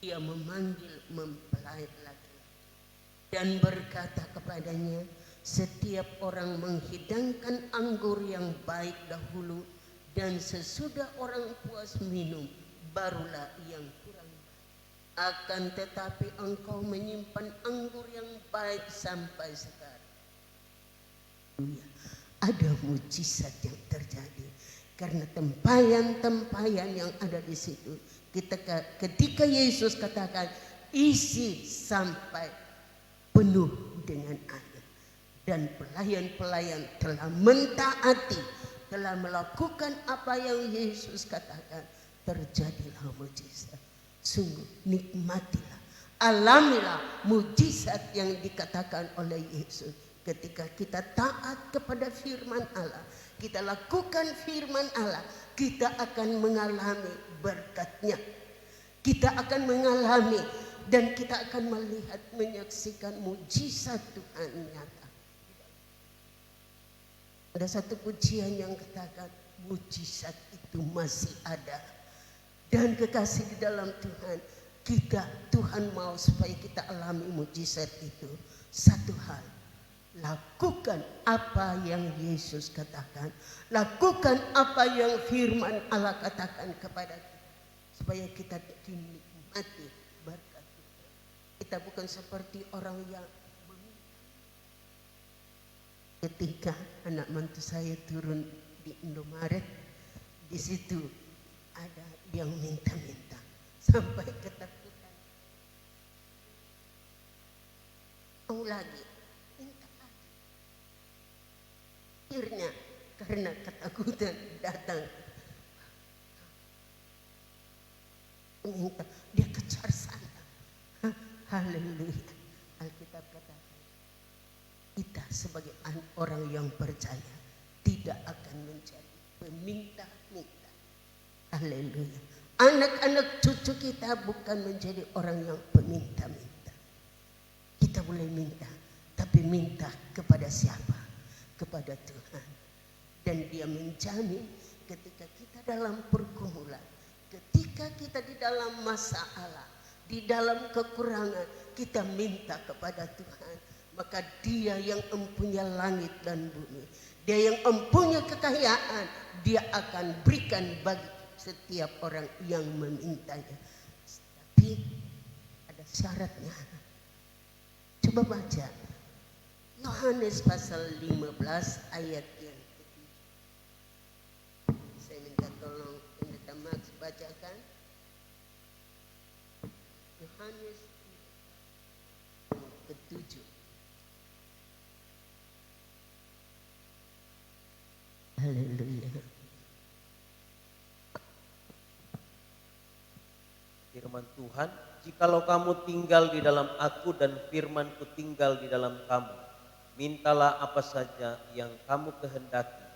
Speaker 4: Ia memanggil mempelai lagi dan berkata kepadanya, setiap orang menghidangkan anggur yang baik dahulu, dan sesudah orang puas minum, barulah yang kurang baik. Akan tetapi engkau menyimpan anggur yang baik sampai sekarang. Ada mujizat yang terjadi karena tempayan-tempayan yang ada di situ. Ketika Yesus katakan isi sampai penuh dengan air, dan pelayan-pelayan telah mentaati, telah melakukan apa yang Yesus katakan, terjadilah mujizat. Sungguh nikmatilah, alamilah mujizat yang dikatakan oleh Yesus. Ketika kita taat kepada firman Allah, kita lakukan firman Allah, kita akan mengalami berkatnya. Kita akan mengalami dan kita akan melihat, menyaksikan mujizat Tuhan nyata. Ada satu pujian yang katakan mujizat itu masih ada. Dan kekasih di dalam Tuhan, Tuhan mau supaya kita alami mujizat itu. Satu hal, lakukan apa yang Yesus katakan, lakukan apa yang firman Allah katakan kepada kita, supaya kita dinikmati berkat Tuhan. Kita bukan seperti orang yang ketika anak mantu saya turun di Indomaret, di situ ada yang minta-minta sampai ketakutan. Mau lagi, minta lagi. Akhirnya karena ketakutan datang, minta, dia kejar sana. Haleluya. Alkitab katakan, kita sebagai orang yang percaya tidak akan menjadi peminta-minta. Haleluya. Anak-anak cucu kita bukan menjadi orang yang peminta-minta. Kita boleh minta, tapi minta kepada siapa? Kepada Tuhan. Dan Dia menjamin ketika kita dalam pergumulan, ketika kita di dalam masalah, di dalam kekurangan, kita minta kepada Tuhan, maka Dia yang mempunyai langit dan bumi, Dia yang mempunyai kekayaan, Dia akan berikan bagi setiap orang yang memintanya. Tapi ada syaratnya. Coba baca Yohanes pasal 15 ayat yang ketiga. Saya minta tolong Pendeta Max bacakan. Yohanes ke-7. Haleluya.
Speaker 5: Firman Tuhan, jikalau kamu tinggal di dalam aku dan firmanku tinggal di dalam kamu, mintalah apa saja yang kamu kehendaki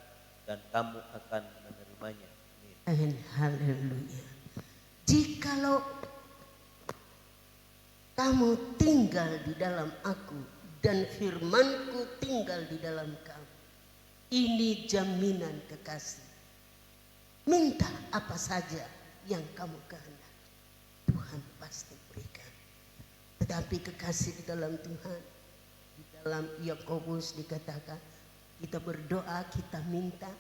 Speaker 5: dan kamu akan menerimanya.
Speaker 4: Amin. Haleluya. Jikalau kamu tinggal di dalam aku dan firmanku tinggal di dalam kamu, ini jaminan kekasih. Minta apa saja yang kamu kehendaki, Tuhan pasti berikan. Tetapi kekasih di dalam Tuhan, di dalam Yakobus dikatakan, kita berdoa, kita minta,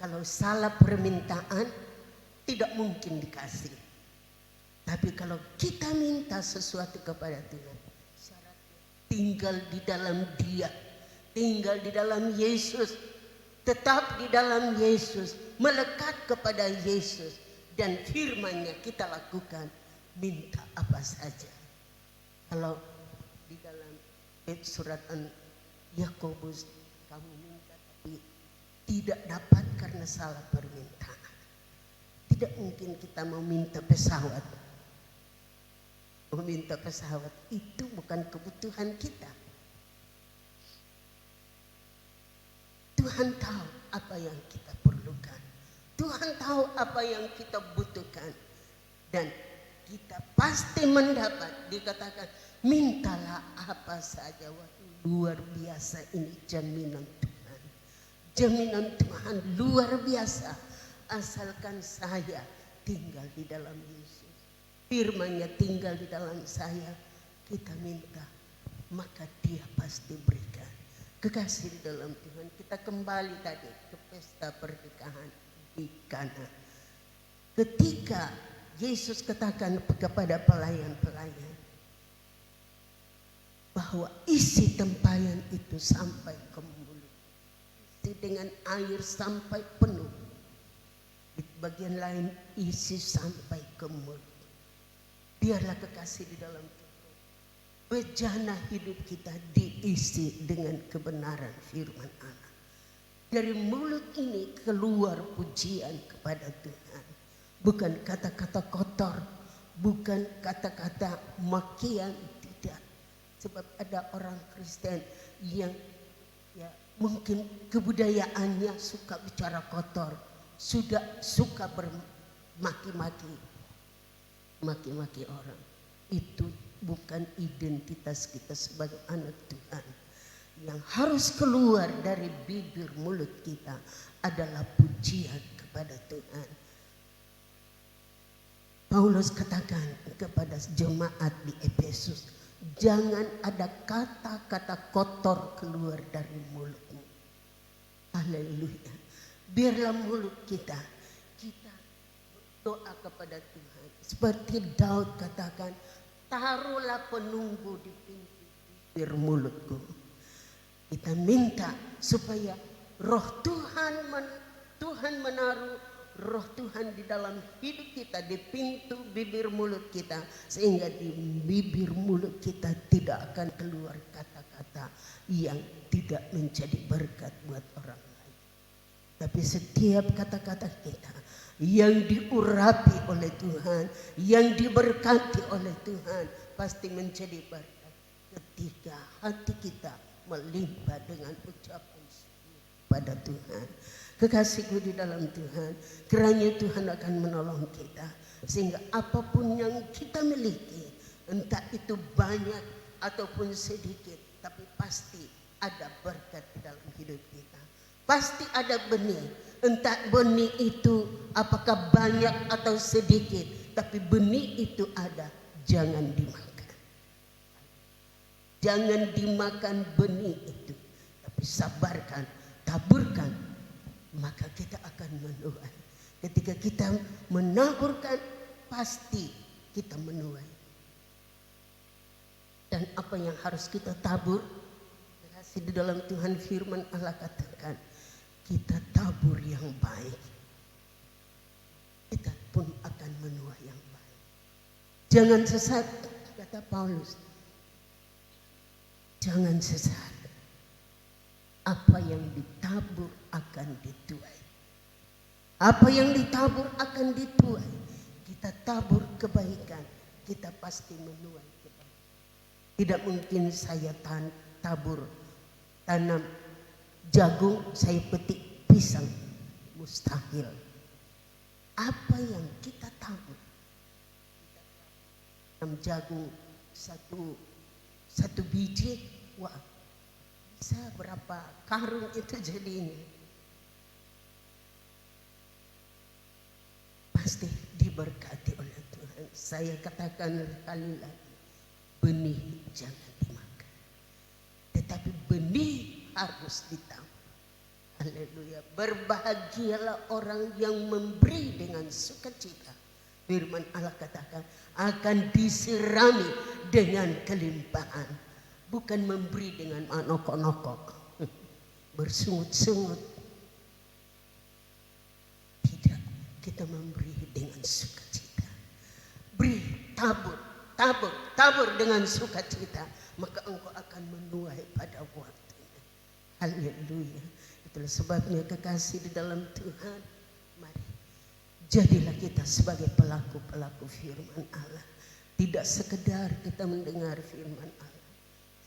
Speaker 4: kalau salah permintaan tidak mungkin dikasih. Tapi kalau kita minta sesuatu kepada Tuhan, syaratnya tinggal di dalam Dia, tinggal di dalam Yesus, tetap di dalam Yesus, melekat kepada Yesus, dan firman-Nya kita lakukan. Minta apa saja. Kalau di dalam surat Yakobus, kamu minta tapi tidak dapat karena salah permintaan. Tidak mungkin kita mau minta pesawat. Meminta pesawat itu bukan kebutuhan kita. Tuhan tahu apa yang kita perlukan. Tuhan tahu apa yang kita butuhkan. Dan kita pasti mendapat. Dikatakan mintalah apa saja. Wah, luar biasa ini jaminan Tuhan. Jaminan Tuhan luar biasa. Asalkan saya tinggal di dalam Yesus, firman-Nya tinggal di dalam saya, kita minta, maka Dia pasti berikan. Kekasih di dalam Tuhan, kita kembali tadi ke pesta pernikahan di Kana. Ketika Yesus katakan kepada pelayan-pelayan bahwa isi tempayan itu sampai ke mulut, isi dengan air sampai penuh. Di bagian lain isi sampai ke mulut. Biarlah kekasih di dalam Tuhan, bejana hidup kita diisi dengan kebenaran firman Allah. Dari mulut ini keluar pujian kepada Tuhan, bukan kata-kata kotor, bukan kata-kata makian, tidak. Sebab ada orang Kristen yang mungkin kebudayaannya suka bicara kotor, sudah suka bermaki-maki orang. Itu bukan identitas kita sebagai anak Tuhan. Yang harus keluar dari bibir mulut kita adalah pujian kepada Tuhan. Paulus katakan kepada jemaat di Efesus, jangan ada kata-kata kotor keluar dari mulutmu. Haleluya. Biarlah mulut kita berdoa kepada Tuhan. Seperti Daud katakan, taruhlah penunggu di pintu bibir mulutku. Kita minta supaya roh Tuhan menaruh roh Tuhan di dalam hidup kita, di pintu bibir mulut kita, sehingga di bibir mulut kita tidak akan keluar kata-kata yang tidak menjadi berkat buat orang lain. Tapi setiap kata-kata kita yang diurapi oleh Tuhan, yang diberkati oleh Tuhan, pasti menjadi berkat ketika hati kita melimpah dengan ucapan syukur kepada Tuhan. Kekasihku di dalam Tuhan, kiranya Tuhan akan menolong kita sehingga apapun yang kita miliki, entah itu banyak ataupun sedikit, tapi pasti ada berkat di dalam hidup kita. Pasti ada benih, entah benih itu apakah banyak atau sedikit, tapi benih itu ada, jangan dimakan. Jangan dimakan benih itu, tapi sabarkan, taburkan, maka kita akan menuai. Ketika kita menaburkan, pasti kita menuai. Dan apa yang harus kita tabur? Kasih di dalam Tuhan firman Allah katakan, kita tabur yang baik, kita pun akan menuai yang baik. Jangan sesat, kata Paulus. Jangan sesat. Apa yang ditabur akan dituai. Apa yang ditabur akan dituai. Kita tabur kebaikan, kita pasti menuai kebaikan. Tidak mungkin saya tanam jagung, saya petik pisang. Mustahil. Apa yang kita tabur? Tanam jagung satu biji, wah, bisa berapa karung itu jadinya. Pasti diberkati oleh Tuhan. Saya katakan sekali lagi, benih jangan dimakan, tetapi benih harus ditabur. Haleluya. Berbahagialah orang yang memberi dengan sukacita. Firman Allah katakan akan disirami dengan kelimpahan. Bukan memberi dengan nokok-nokok, bersungut-sungut. Tidak, kita memberi dengan sukacita. Beri, tabur dengan sukacita, maka engkau akan menuai pada waktunya. Haleluya. Itulah sebabnya kekasih di dalam Tuhan, mari jadilah kita sebagai pelaku-pelaku firman Allah. Tidak sekedar kita mendengar firman Allah.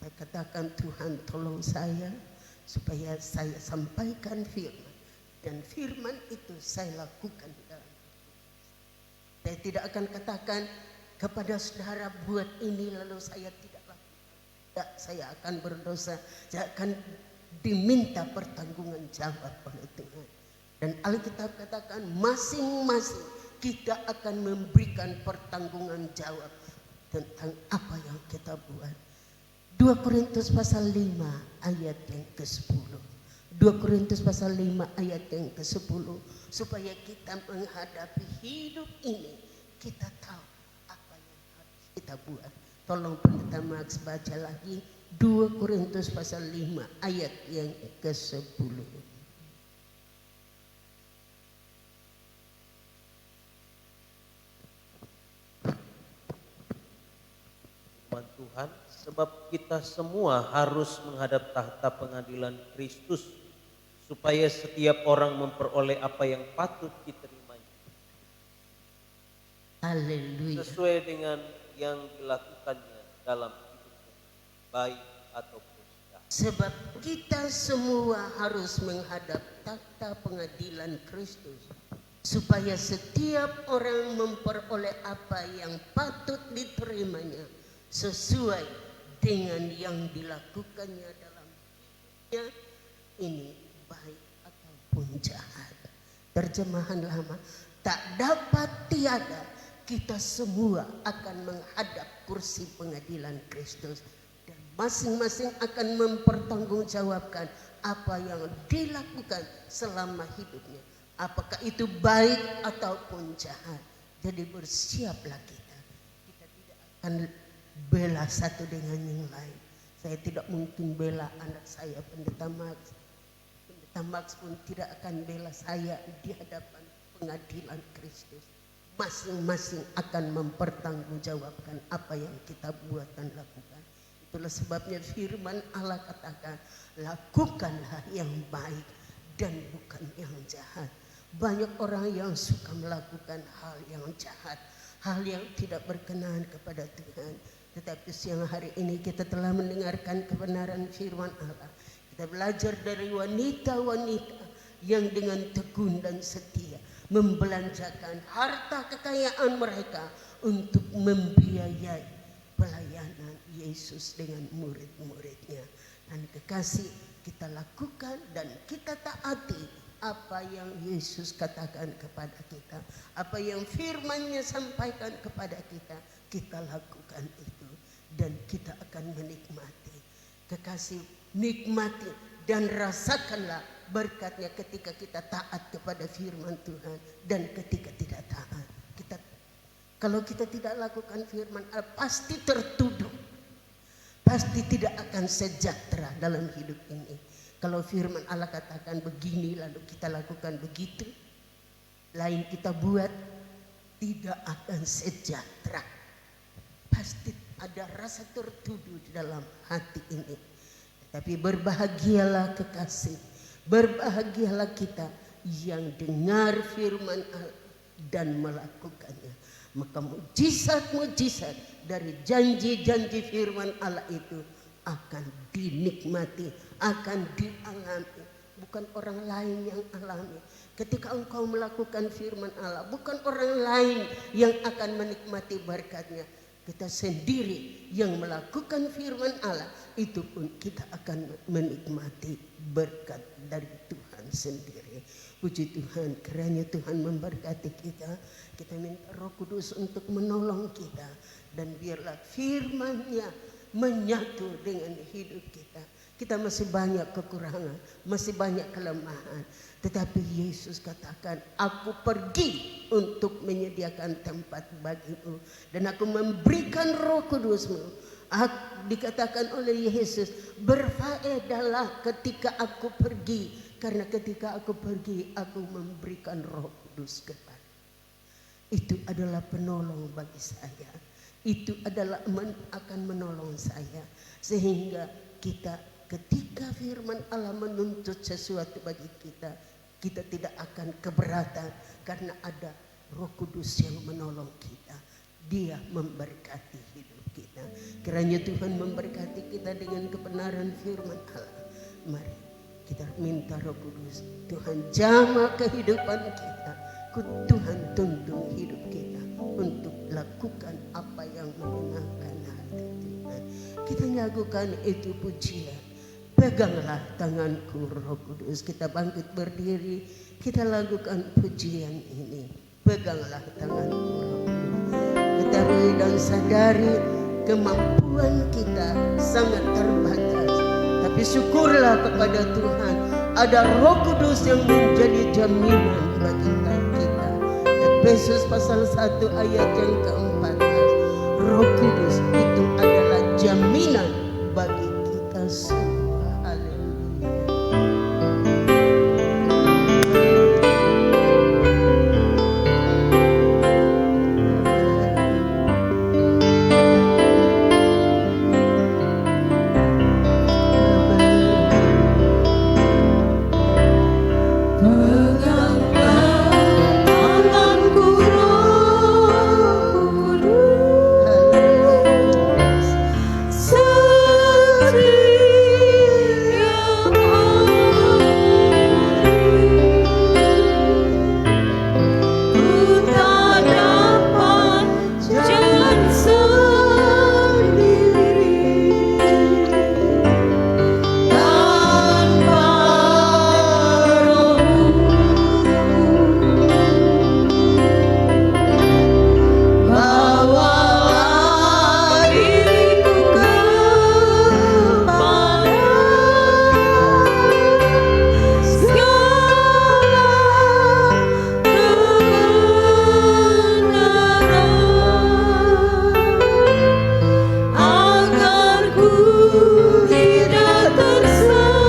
Speaker 4: Saya katakan, Tuhan tolong saya supaya saya sampaikan firman. Dan firman itu saya lakukan di dalam hidup. Saya tidak akan katakan kepada saudara buat ini lalu saya tidak lakukan. Tidak, saya akan berdosa. Saya akan diminta pertanggungan jawab oleh Tuhan. Dan Alkitab katakan masing-masing kita akan memberikan pertanggungan jawab tentang apa yang kita buat. 2 Korintus pasal 5 ayat yang ke-10. 2 Korintus pasal 5 ayat yang ke-10. Supaya kita menghadapi hidup ini, kita tahu apa yang harus kita buat. Tolong Pendeta Max baca lagi 2 Korintus pasal 5 ayat yang ke-10.
Speaker 5: Firman Tuhan, sebab kita semua harus menghadap tahta pengadilan Kristus, supaya setiap orang memperoleh apa yang patut diterimanya,
Speaker 4: Haleluya.
Speaker 5: sesuai dengan yang dilakukannya dalam hidupnya, baik ataupun jahat.
Speaker 4: Sebab kita semua harus menghadap tahta pengadilan Kristus, supaya setiap orang memperoleh apa yang patut diterimanya sesuai dengan yang dilakukannya dalam hidupnya, ini baik ataupun jahat. Terjemahan lama, tak dapat tiada, kita semua akan menghadap kursi pengadilan Kristus, dan masing-masing akan mempertanggungjawabkan apa yang dilakukan selama hidupnya, apakah itu baik ataupun jahat. Jadi bersiaplah kita. Kita tidak akan bela satu dengan yang lain. Saya tidak mungkin bela anak saya Pendeta Max. Pendeta Max pun tidak akan bela saya di hadapan pengadilan Kristus. Masing-masing akan mempertanggungjawabkan apa yang kita buat dan lakukan. Itulah sebabnya firman Allah katakan, lakukanlah yang baik dan bukan yang jahat. Banyak orang yang suka melakukan hal yang jahat, hal yang tidak berkenan kepada Tuhan. Tetapi siang hari ini kita telah mendengarkan kebenaran firman Allah. Kita belajar dari wanita-wanita yang dengan tekun dan setia membelanjakan harta kekayaan mereka untuk membiayai pelayanan Yesus dengan murid-muridnya. Dan kekasih, kita lakukan dan kita taati apa yang Yesus katakan kepada kita, apa yang firman-Nya sampaikan kepada kita, kita lakukan itu dan kita akan menikmati. Kekasih, nikmati dan rasakanlah berkatnya ketika kita taat kepada firman Tuhan dan ketika tidak taat. Kalau kita tidak lakukan firman Allah, pasti tertuduh, pasti tidak akan sejahtera dalam hidup ini. Kalau firman Allah katakan begini lalu kita lakukan begitu, lain kita buat, tidak akan sejahtera. Pasti ada rasa tertuduh di dalam hati ini. Tapi berbahagialah kekasih, berbahagialah kita yang dengar firman Allah dan melakukannya. Maka mujizat-mujizat dari janji-janji firman Allah itu akan dinikmati, akan dialami. Bukan orang lain yang alami. Ketika engkau melakukan firman Allah, bukan orang lain yang akan menikmati berkatnya. Kita sendiri yang melakukan firman Allah, itu pun kita akan menikmati berkat dari Tuhan sendiri. Puji Tuhan, kiranya Tuhan memberkati kita. Kita minta Roh Kudus untuk menolong kita, dan biarlah firman-Nya menyatu dengan hidup kita. Kita masih banyak kekurangan, masih banyak kelemahan, tetapi Yesus katakan, aku pergi untuk menyediakan tempat bagimu, dan aku memberikan Roh Kudus-Mu. Dikatakan oleh Yesus, berfaedahlah ketika aku pergi, karena ketika aku pergi, aku memberikan Roh Kudus kepada. Itu adalah penolong bagi saya. Itu adalah akan menolong saya, sehingga kita ketika firman Allah menuntut sesuatu bagi kita, kita tidak akan keberatan karena ada Roh Kudus yang menolong kita. Dia memberkati hidup kita. Kiranya Tuhan memberkati kita dengan kebenaran firman Allah. Mari kita minta Roh Kudus, Tuhan jamah kehidupan kita. Tuhan tuntun hidup kita untuk lakukan apa yang menyenangkan hati Tuhan. Kita lakukan itu pujian. Peganglah tanganku Roh Kudus. Kita bangkit berdiri, kita lakukan pujian ini. Peganglah tanganku Roh Kudus. Ketahui dan sadari kemampuan kita sangat terbatas, tapi syukurlah kepada Tuhan, ada Roh Kudus yang menjadi jaminan bagi kita. Efesus pasal 1 ayat yang ke-14. Roh Kudus itu adalah jaminan bagi kita semua. Haleluya.
Speaker 1: Agar ku tidak tersesat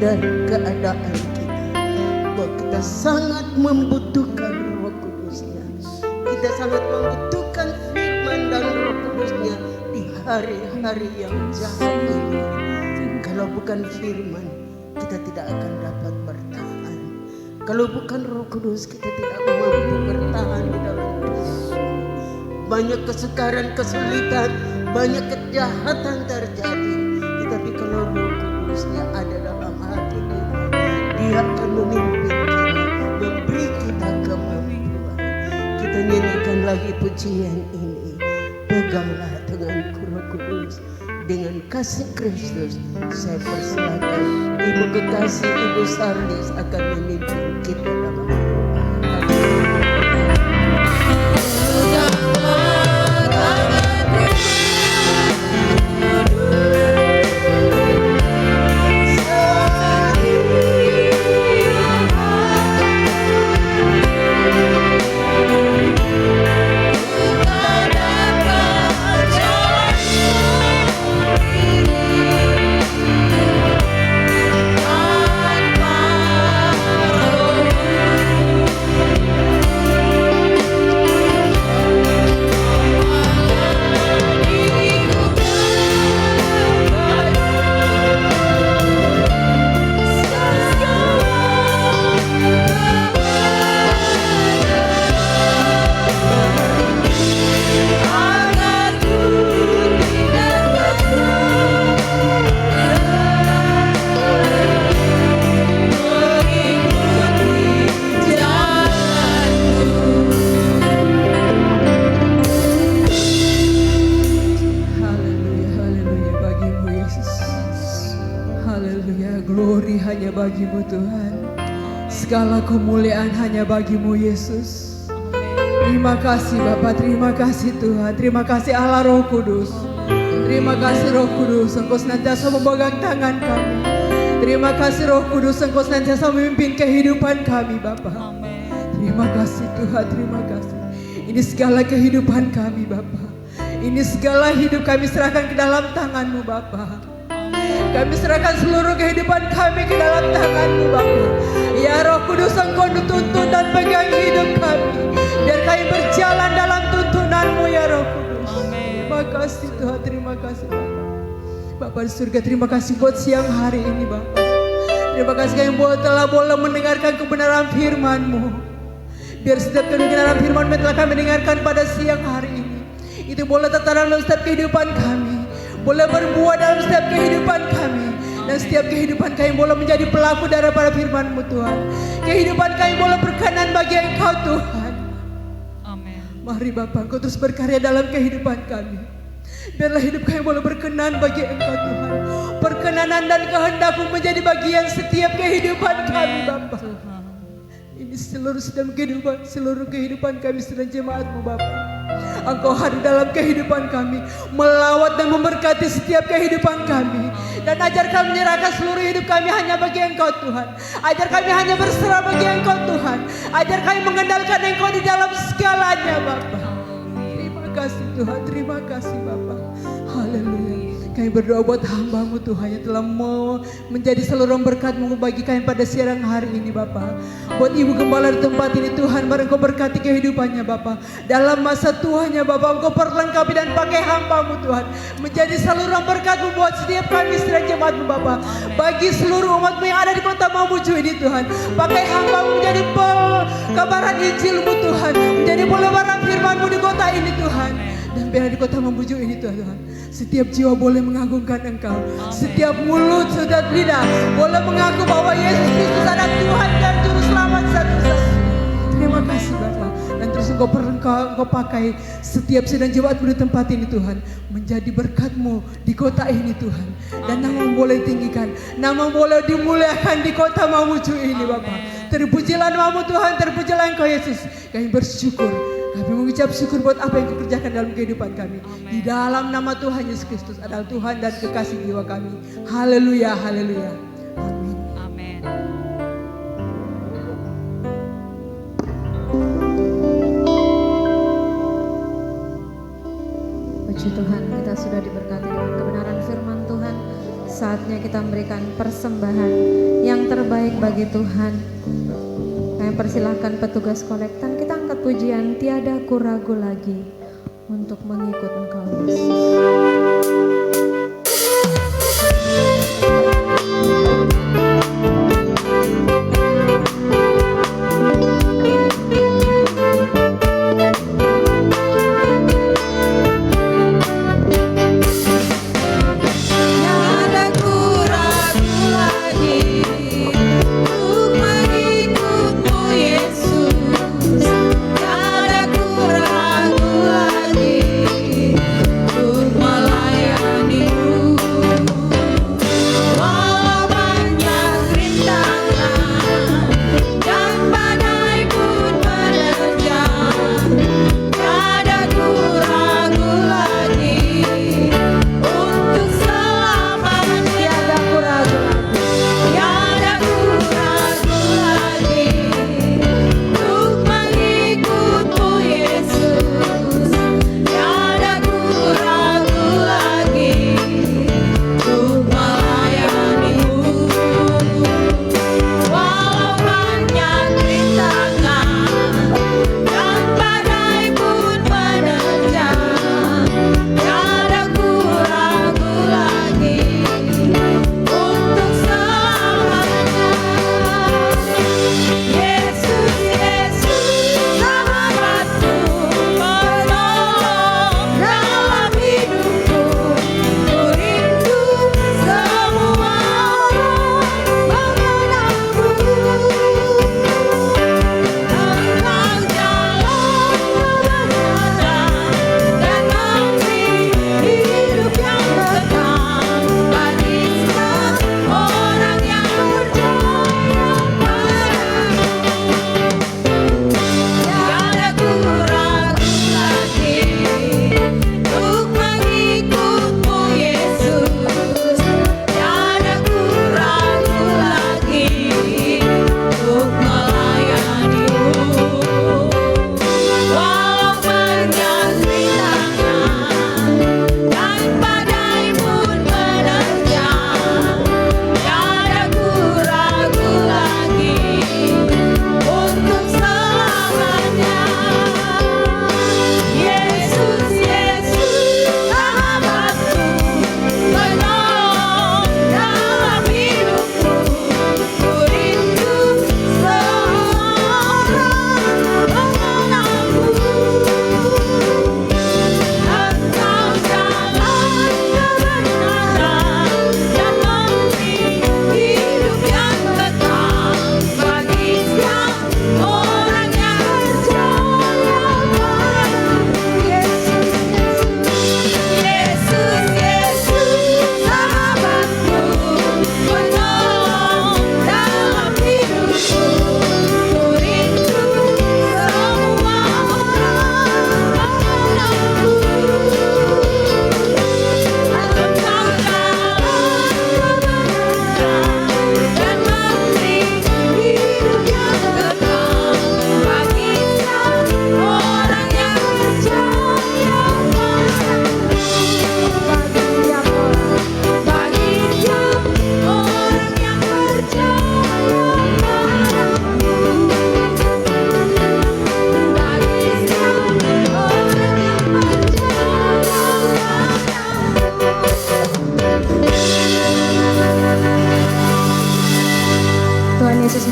Speaker 4: dari keadaan kita, bahwa kita sangat membutuhkan Roh Kudus-Nya. Kita sangat membutuhkan firman dan Roh Kudus-Nya di hari-hari yang jahat ini. Kalau bukan firman, kita tidak akan dapat bertahan. Kalau bukan Roh Kudus, kita tidak mampu bertahan di dalam dosa. Banyak kesukaran, kesulitan, banyak kejahatan terjadi. Tetapi kalau Roh Kudus-Nya ada dalam hati kita, Dia akan memimpin kita, memberi kita kemampuan. Kita nyanyikan lagi pujian ini. Peganglah tanganku Roh Kudus, dengan kasih Kristus saya persilakan Ibu Kekasih, Ibu Sarlis akan memimpin kita dalam doa.
Speaker 6: Bagimu Tuhan, segala kemuliaan hanya bagimu Yesus. Terima kasih Bapa, terima kasih Tuhan, terima kasih Allah Roh Kudus. Terima kasih Roh Kudus, Engkau senantiasa memegang tangan kami. Terima kasih Roh Kudus, Engkau senantiasa memimpin kehidupan kami Bapa. Terima kasih Tuhan, terima kasih. Ini segala kehidupan kami Bapa. Ini segala hidup kami serahkan ke dalam tangan-Mu Bapa. Kami serahkan seluruh kehidupan kami ke dalam tangan-Mu Bapa. Ya Roh Kudus, Engkau tuntun dan pegang hidup kami, biar kami berjalan dalam tuntunan-Mu ya Roh Kudus. Terima kasih Tuhan, terima kasih Bapa. Bapa di surga, terima kasih buat siang hari ini Bapa. Terima kasih kami telah boleh mendengarkan kebenaran firman-Mu. Biar setiap kebenaran firman-Mu telah kami dengarkan pada siang hari ini, itu boleh tertanam dalam setiap kehidupan kami, boleh berbuah dalam setiap kehidupan kami, dan setiap kehidupan kami boleh menjadi pelaku daripada firman-Mu Tuhan. Kehidupan kami boleh berkenan bagi Engkau Tuhan.
Speaker 3: Amin.
Speaker 6: Mari Bapa, Engkau terus berkarya dalam kehidupan kami. Biarlah hidup kami boleh berkenan bagi Engkau Tuhan. Perkenanan dan kehendak-Mu menjadi bagian setiap kehidupan kami Bapa. Ini seluruh kehidupan kami sedang jemaat-Mu Bapa. Engkau hadir dalam kehidupan kami, melawat dan memberkati setiap kehidupan kami, dan ajar kami menyerahkan seluruh hidup kami hanya bagi Engkau Tuhan. Ajar kami hanya berserah bagi Engkau Tuhan. Ajar kami mengendalikan Engkau di dalam segalanya Bapa. Terima kasih Tuhan, terima kasih Bapa. Haleluya. Kami berdoa buat hamba-Mu Tuhan yang telah mau menjadi saluran berkat-Mu bagi kami pada siang hari ini Bapa. Buat Ibu Gembala di tempat ini Tuhan, mari Engkau berkati kehidupannya Bapa. Dalam masa tuanya Bapa, Engkau perlengkapi dan pakai hamba-Mu Tuhan menjadi saluran berkat-Mu buat setiap kami sedang jemaat-Mu Bapa. Bagi seluruh umat-Mu yang ada di kota Mamuju ini Tuhan, pakai hamba-Mu menjadi pekabaran Injil-Mu Tuhan, menjadi pelebaran firman-Mu di kota ini Tuhan. Dan biar di kota Mamuju ini Tuhan, setiap jiwa boleh mengagungkan Engkau. Setiap mulut, setiap lidah boleh mengaku bahwa Yesus Kristus adalah Tuhan dan Juru Selamat satu-satunya. Terima kasih Bapa. Dan terus Engkau pakai setiap sedang jemaat-Mu di tempat ini Tuhan, menjadi berkat-Mu di kota ini Tuhan. Dan nama-Mu boleh tinggikan, nama-Mu boleh dimuliakan di kota Mamuju ini Bapa. Terpujilah nama-Mu Tuhan, terpujilah Engkau Yesus. Kami bersyukur, kami mengucap syukur buat apa yang Kau kerjakan dalam kehidupan kami. Di dalam nama Tuhan Yesus Kristus adalah Tuhan dan kekasih jiwa kami. Haleluya, haleluya. Amin.
Speaker 3: Amin.
Speaker 2: Puji Tuhan, kita sudah diberkati dengan kebenaran firman Tuhan. saatnya kita memberikan persembahan yang terbaik bagi Tuhan. Kami persilahkan petugas kolektan, kita angkat pujian tiada ku ragu lagi untuk mengikut Engkau Yesus.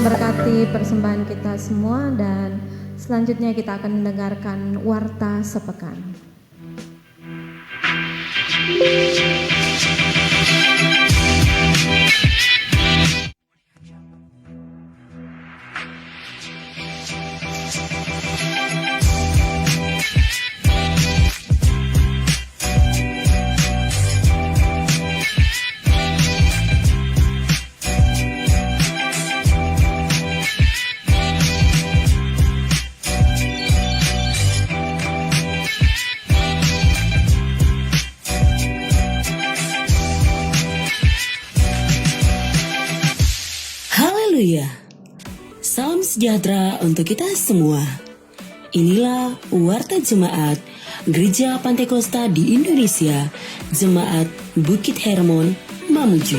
Speaker 2: memberkati persembahan kita semua, dan selanjutnya kita akan mendengarkan warta sepekan.
Speaker 7: Haleluya. Salam sejahtera untuk kita semua. Inilah Warta Jemaat Gereja Pantai Kosta di Indonesia, Jemaat Bukit Hermon, Mamuju.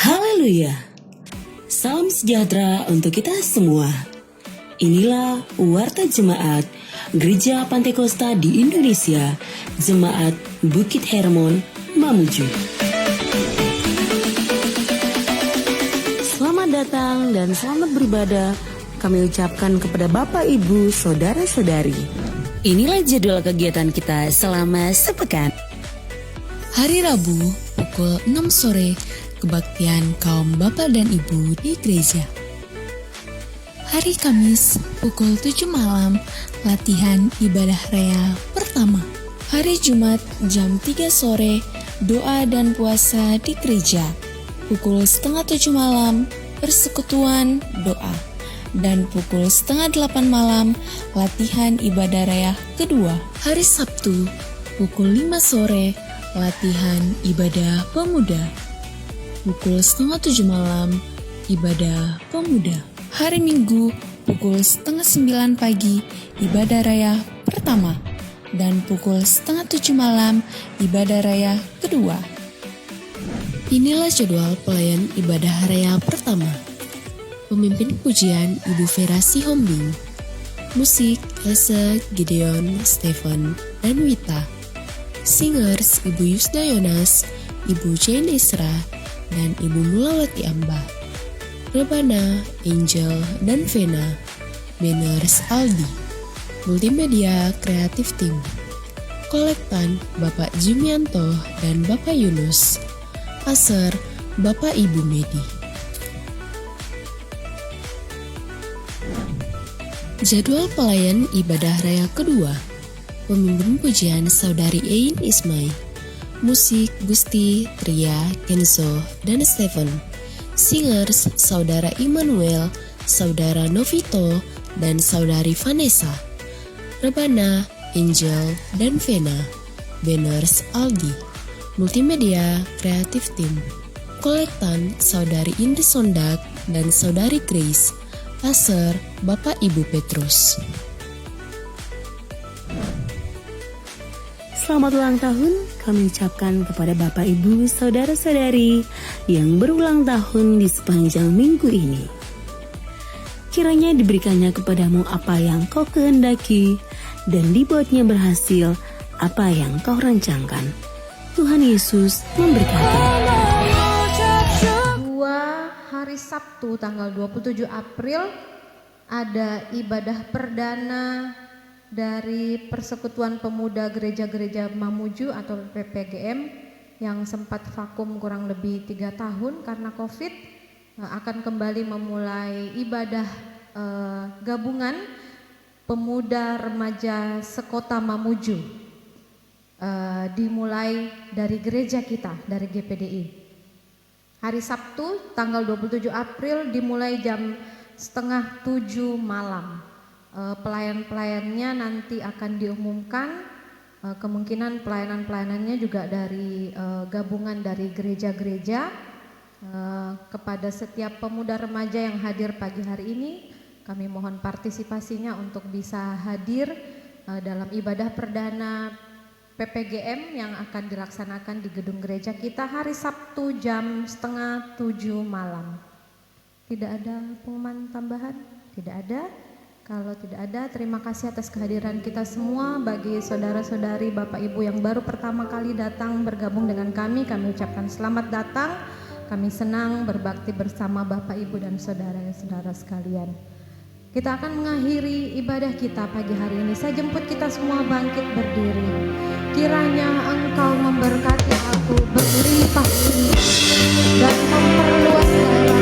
Speaker 7: Haleluya. Salam sejahtera untuk kita semua. Inilah Warta Jemaat Gereja Pantekosta di Indonesia, Jemaat Bukit Hermon, Mamuju. Selamat datang dan selamat beribadah kami ucapkan kepada Bapak, Ibu, Saudara-saudari. Inilah jadwal kegiatan kita selama sepekan.
Speaker 8: Hari Rabu pukul 6 sore kebaktian kaum bapak dan ibu di gereja. Hari Kamis pukul 7 malam latihan ibadah raya pertama. Hari Jumat jam 3 sore doa dan puasa di gereja. Pukul setengah 7 malam persekutuan doa. Dan pukul setengah 8 malam latihan ibadah raya kedua. Hari Sabtu pukul 5 sore latihan ibadah pemuda. Pukul setengah 7 malam ibadah pemuda. Hari Minggu pukul setengah 9 pagi ibadah raya pertama. Dan pukul setengah 7 malam ibadah raya kedua. Inilah jadwal pelayan ibadah raya pertama. Pemimpin pujian Ibu Vera Sihombing. Musik Elsa, Gideon, Stephen, dan Wita. Singers Ibu Yusda Yonas, Ibu Jane Isra, dan Ibu Mulawati Amba. Rebana, Angel, dan Vena. Banners Aldi. Multimedia Kreatif Tim. Kolektan Bapak Jumianto dan Bapak Yunus. Aser Bapak Ibu Medi. Jadwal pelayan ibadah raya kedua. Pemimpin pujian Saudari Ein Ismai. Musik Gusti, Tria, Kenzo, dan Stephen. Singers Saudara Immanuel, Saudara Novito, dan Saudari Vanessa. Rebana, Angel, dan Vena. Banners Aldi. Multimedia Kreatif Tim. Kolektan Saudari Indi Sondak dan Saudari Grace. Aser Bapak Ibu Petrus.
Speaker 7: Selamat ulang tahun kami ucapkan kepada Bapak, Ibu, Saudara-saudari yang berulang tahun di sepanjang minggu ini. Kiranya diberikannya kepadamu apa yang kau kehendaki dan dibuatnya berhasil apa yang kau rancangkan. Tuhan Yesus memberkati.
Speaker 2: Hari Sabtu tanggal 27 April ada ibadah perdana dari Persekutuan Pemuda Gereja-Gereja Mamuju atau PPGM yang sempat vakum kurang lebih 3 tahun karena COVID, akan kembali memulai ibadah gabungan pemuda remaja sekota Mamuju, dimulai dari gereja kita, dari GPDI. Hari Sabtu tanggal 27 April dimulai jam setengah 7 malam. Pelayan-pelayannya nanti akan diumumkan, kemungkinan pelayanan-pelayanannya juga dari gabungan dari gereja-gereja. Kepada setiap pemuda remaja yang hadir pagi hari ini, kami mohon partisipasinya untuk bisa hadir dalam ibadah perdana PPGM yang akan dilaksanakan di gedung gereja kita hari Sabtu jam setengah 7 malam. Tidak ada pengumuman tambahan? Tidak ada. Kalau tidak ada, terima kasih atas kehadiran kita semua. Bagi saudara-saudari, Bapak Ibu yang baru pertama kali datang bergabung dengan kami ucapkan selamat datang. Kami senang berbakti bersama Bapak Ibu dan saudara-saudara sekalian. Kita akan mengakhiri ibadah kita pagi hari ini. Saya jemput kita semua bangkit berdiri. Kiranya Engkau memberkati aku berlimpah dan memperluas daerah.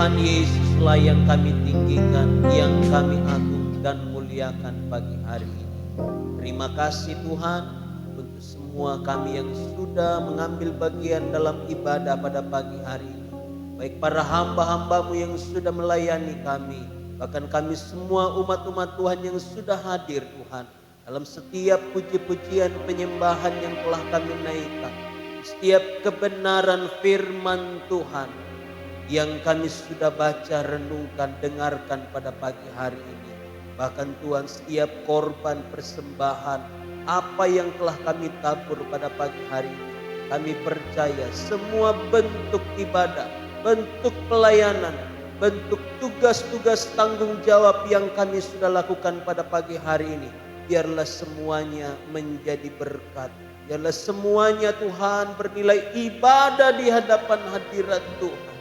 Speaker 5: Tuhan Yesuslah yang kami tinggikan, yang kami agung dan muliakan pagi hari ini. Terima kasih Tuhan untuk semua kami yang sudah mengambil bagian dalam ibadah pada pagi hari ini. Baik para hamba-hambamu yang sudah melayani kami, bahkan kami semua umat-umat Tuhan yang sudah hadir Tuhan, dalam setiap puji-pujian penyembahan yang telah kami naikkan, setiap kebenaran firman Tuhan yang kami sudah baca, renungkan, dengarkan pada pagi hari ini. Bahkan Tuhan, setiap korban persembahan apa yang telah kami tabur pada pagi hari ini, kami percaya semua bentuk ibadah, bentuk pelayanan, bentuk tugas-tugas tanggung jawab yang kami sudah lakukan pada pagi hari ini, biarlah semuanya menjadi berkat. Biarlah semuanya Tuhan bernilai ibadah di hadapan hadirat Tuhan.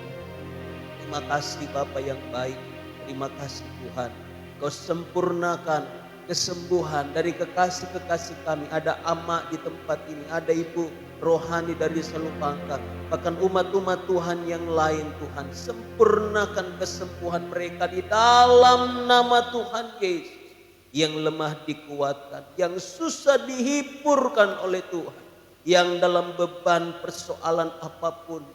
Speaker 5: Terima kasih Bapa yang baik. Terima kasih Tuhan. Kau sempurnakan kesembuhan dari kekasih-kekasih kami. Ada Ama di tempat ini, ada Ibu rohani dari Salupangka, bahkan umat-umat Tuhan yang lain Tuhan. Sempurnakan kesembuhan mereka di dalam nama Tuhan Yesus. Yang lemah dikuatkan, yang susah dihiburkan oleh Tuhan, yang dalam beban persoalan apapun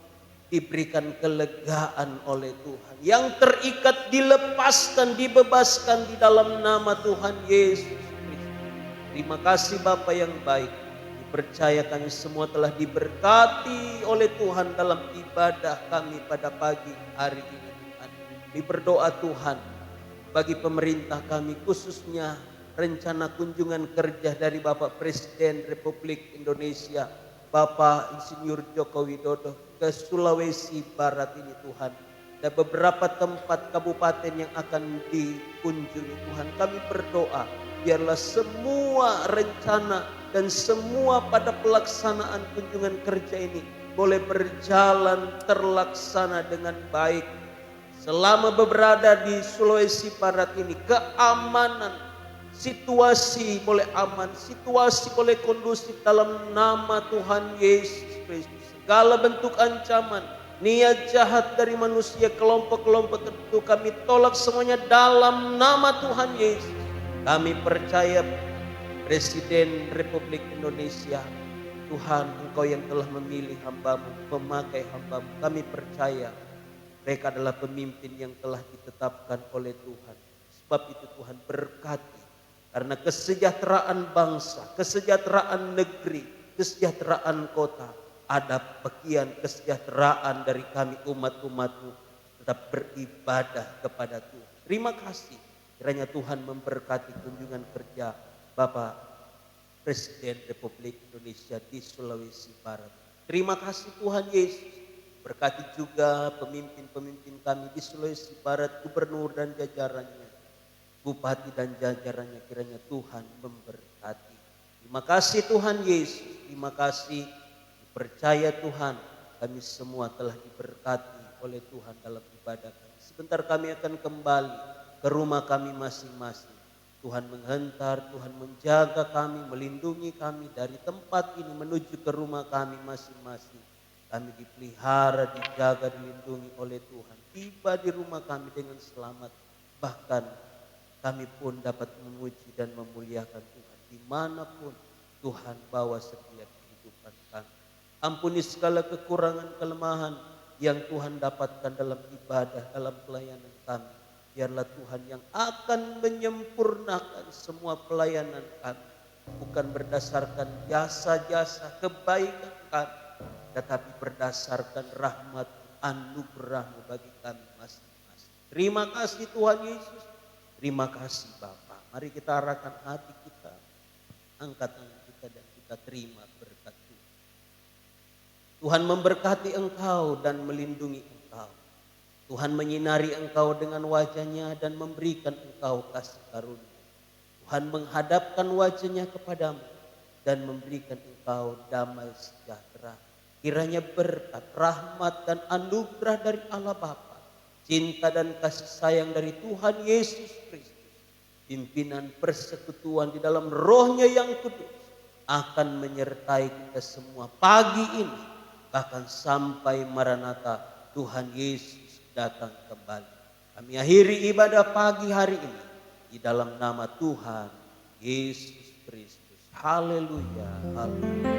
Speaker 5: diberikan kelegaan oleh Tuhan, yang terikat dilepaskan, dibebaskan di dalam nama Tuhan Yesus Kristus. Terima kasih Bapa yang baik. Dipercaya kami semua telah diberkati oleh Tuhan dalam ibadah kami pada pagi hari ini Tuhan. Kami berdoa Tuhan bagi pemerintah kami, khususnya rencana kunjungan kerja dari Bapak Presiden Republik Indonesia Bapak Insinyur Joko Widodo ke Sulawesi Barat ini Tuhan. Ada beberapa tempat kabupaten yang akan dikunjungi Tuhan. Kami berdoa biarlah semua rencana dan semua pada pelaksanaan kunjungan kerja ini boleh berjalan terlaksana dengan baik. Selama berada di Sulawesi Barat ini, keamanan, situasi boleh aman, situasi boleh kondusif dalam nama Tuhan Yesus Kristus. Segala bentuk ancaman, niat jahat dari manusia, kelompok-kelompok tertentu kami tolak semuanya dalam nama Tuhan Yesus. Kami percaya Presiden Republik Indonesia, Tuhan Engkau yang telah memilih hamba-Mu, memakai hamba-Mu. Kami percaya mereka adalah pemimpin yang telah ditetapkan oleh Tuhan. Sebab itu Tuhan berkati. Karena kesejahteraan bangsa, kesejahteraan negeri, kesejahteraan kota, ada bagian kesejahteraan dari kami umat-umat-Mu tetap beribadah kepada Tuhan. Terima kasih. Kiranya Tuhan memberkati kunjungan kerja Bapak Presiden Republik Indonesia di Sulawesi Barat. Terima kasih Tuhan Yesus. Berkati juga pemimpin-pemimpin kami di Sulawesi Barat, gubernur dan jajarannya, bupati dan jajarannya, kiranya Tuhan memberkati. Terima kasih Tuhan Yesus, terima kasih. Percaya Tuhan, kami semua telah diberkati oleh Tuhan dalam ibadah kami. Sebentar kami akan kembali ke rumah kami masing-masing. Tuhan menghantar, Tuhan menjaga kami, melindungi kami dari tempat ini menuju ke rumah kami masing-masing. Kami dipelihara, dijaga, dilindungi oleh Tuhan. Tiba di rumah kami dengan selamat. Bahkan kami pun dapat memuji dan memuliakan Tuhan. Dimanapun Tuhan bawa setiap kehidupan kami. Ampuni segala kekurangan, kelemahan yang Tuhan dapatkan dalam ibadah, dalam pelayanan kami. Biarlah Tuhan yang akan menyempurnakan semua pelayanan kami. Bukan berdasarkan jasa-jasa kebaikan kami, tetapi berdasarkan rahmat anugerah-Mu bagi kami masing-masing. Terima kasih Tuhan Yesus. Terima kasih Bapa. Mari kita arahkan hati kita, angkat tangan kita dan kita terima berkat Tuhan. Tuhan memberkati engkau dan melindungi engkau. Tuhan menyinari engkau dengan wajah-Nya dan memberikan engkau kasih karunia. Tuhan menghadapkan wajah-Nya kepadamu dan memberikan engkau damai sejahtera. Kiranya berkat, rahmat dan anugerah dari Allah Bapa, cinta dan kasih sayang dari Tuhan Yesus Kristus, pimpinan persekutuan di dalam Roh-Nya yang kudus akan menyertai kita semua pagi ini, bahkan sampai Maranatha Tuhan Yesus datang kembali. Kami akhiri ibadah pagi hari ini di dalam nama Tuhan Yesus Kristus. Haleluya. Haleluya.